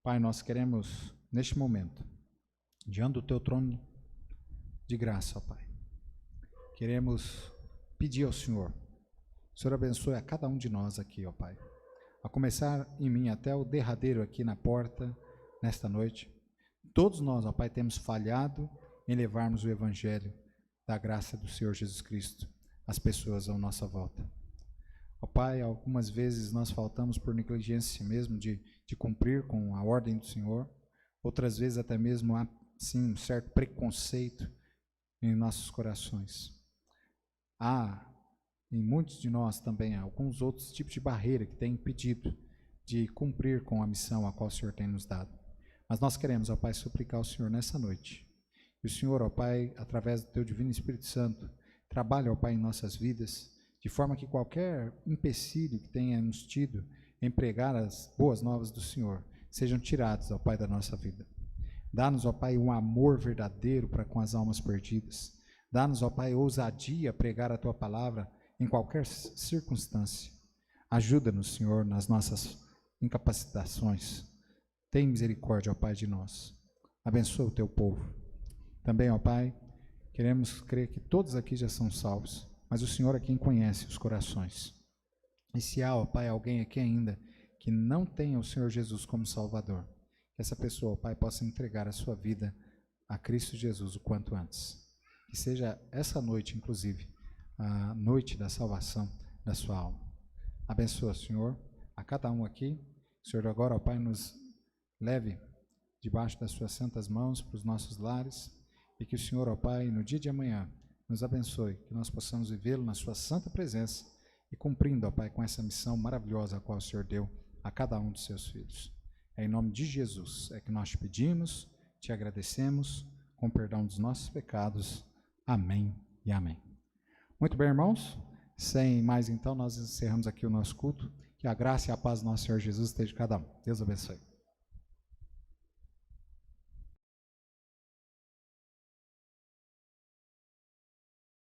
Pai, nós queremos, neste momento, diante do Teu trono de graça, ó Pai, queremos pedir ao Senhor, o Senhor abençoe a cada um de nós aqui, ó Pai, a começar em mim até o derradeiro aqui na porta, nesta noite. Todos nós, ó Pai, temos falhado em levarmos o Evangelho da graça do Senhor Jesus Cristo às pessoas à nossa volta. Ó Pai, algumas vezes nós faltamos por negligência mesmo de cumprir com a ordem do Senhor, outras vezes até mesmo há, sim, um certo preconceito em nossos corações. Há, em muitos de nós também, alguns outros tipos de barreira que têm impedido de cumprir com a missão a qual o Senhor tem nos dado. Mas nós queremos, ó Pai, suplicar ao Senhor nessa noite. E o Senhor, ó Pai, através do Teu Divino Espírito Santo, trabalha, ó Pai, em nossas vidas, de forma que qualquer empecilho que tenhamos tido em pregar as boas novas do Senhor, sejam tirados, ó Pai, da nossa vida. Dá-nos, ó Pai, um amor verdadeiro para com as almas perdidas. Dá-nos, ó Pai, ousadia a pregar a Tua palavra em qualquer circunstância. Ajuda-nos, Senhor, nas nossas incapacitações. Tem misericórdia, ó Pai, de nós. Abençoa o Teu povo. Também, ó Pai, queremos crer que todos aqui já são salvos, mas o Senhor é quem conhece os corações. E se há, ó Pai, alguém aqui ainda que não tenha o Senhor Jesus como Salvador, que essa pessoa, ó Pai, possa entregar a sua vida a Cristo Jesus o quanto antes. Que seja essa noite, inclusive, a noite da salvação da sua alma. Abençoa, Senhor, a cada um aqui. O Senhor agora, ó Pai, nos leve debaixo das suas santas mãos para os nossos lares e que o Senhor, ó Pai, no dia de amanhã, nos abençoe, que nós possamos vivê-lo na sua santa presença e cumprindo, ó Pai, com essa missão maravilhosa a qual o Senhor deu a cada um dos seus filhos. É em nome de Jesus é que nós te pedimos, te agradecemos, com perdão dos nossos pecados. Amém e amém. Muito bem, irmãos, sem mais então, nós encerramos aqui o nosso culto. Que a graça e a paz do nosso Senhor Jesus esteja com cada um. Deus abençoe.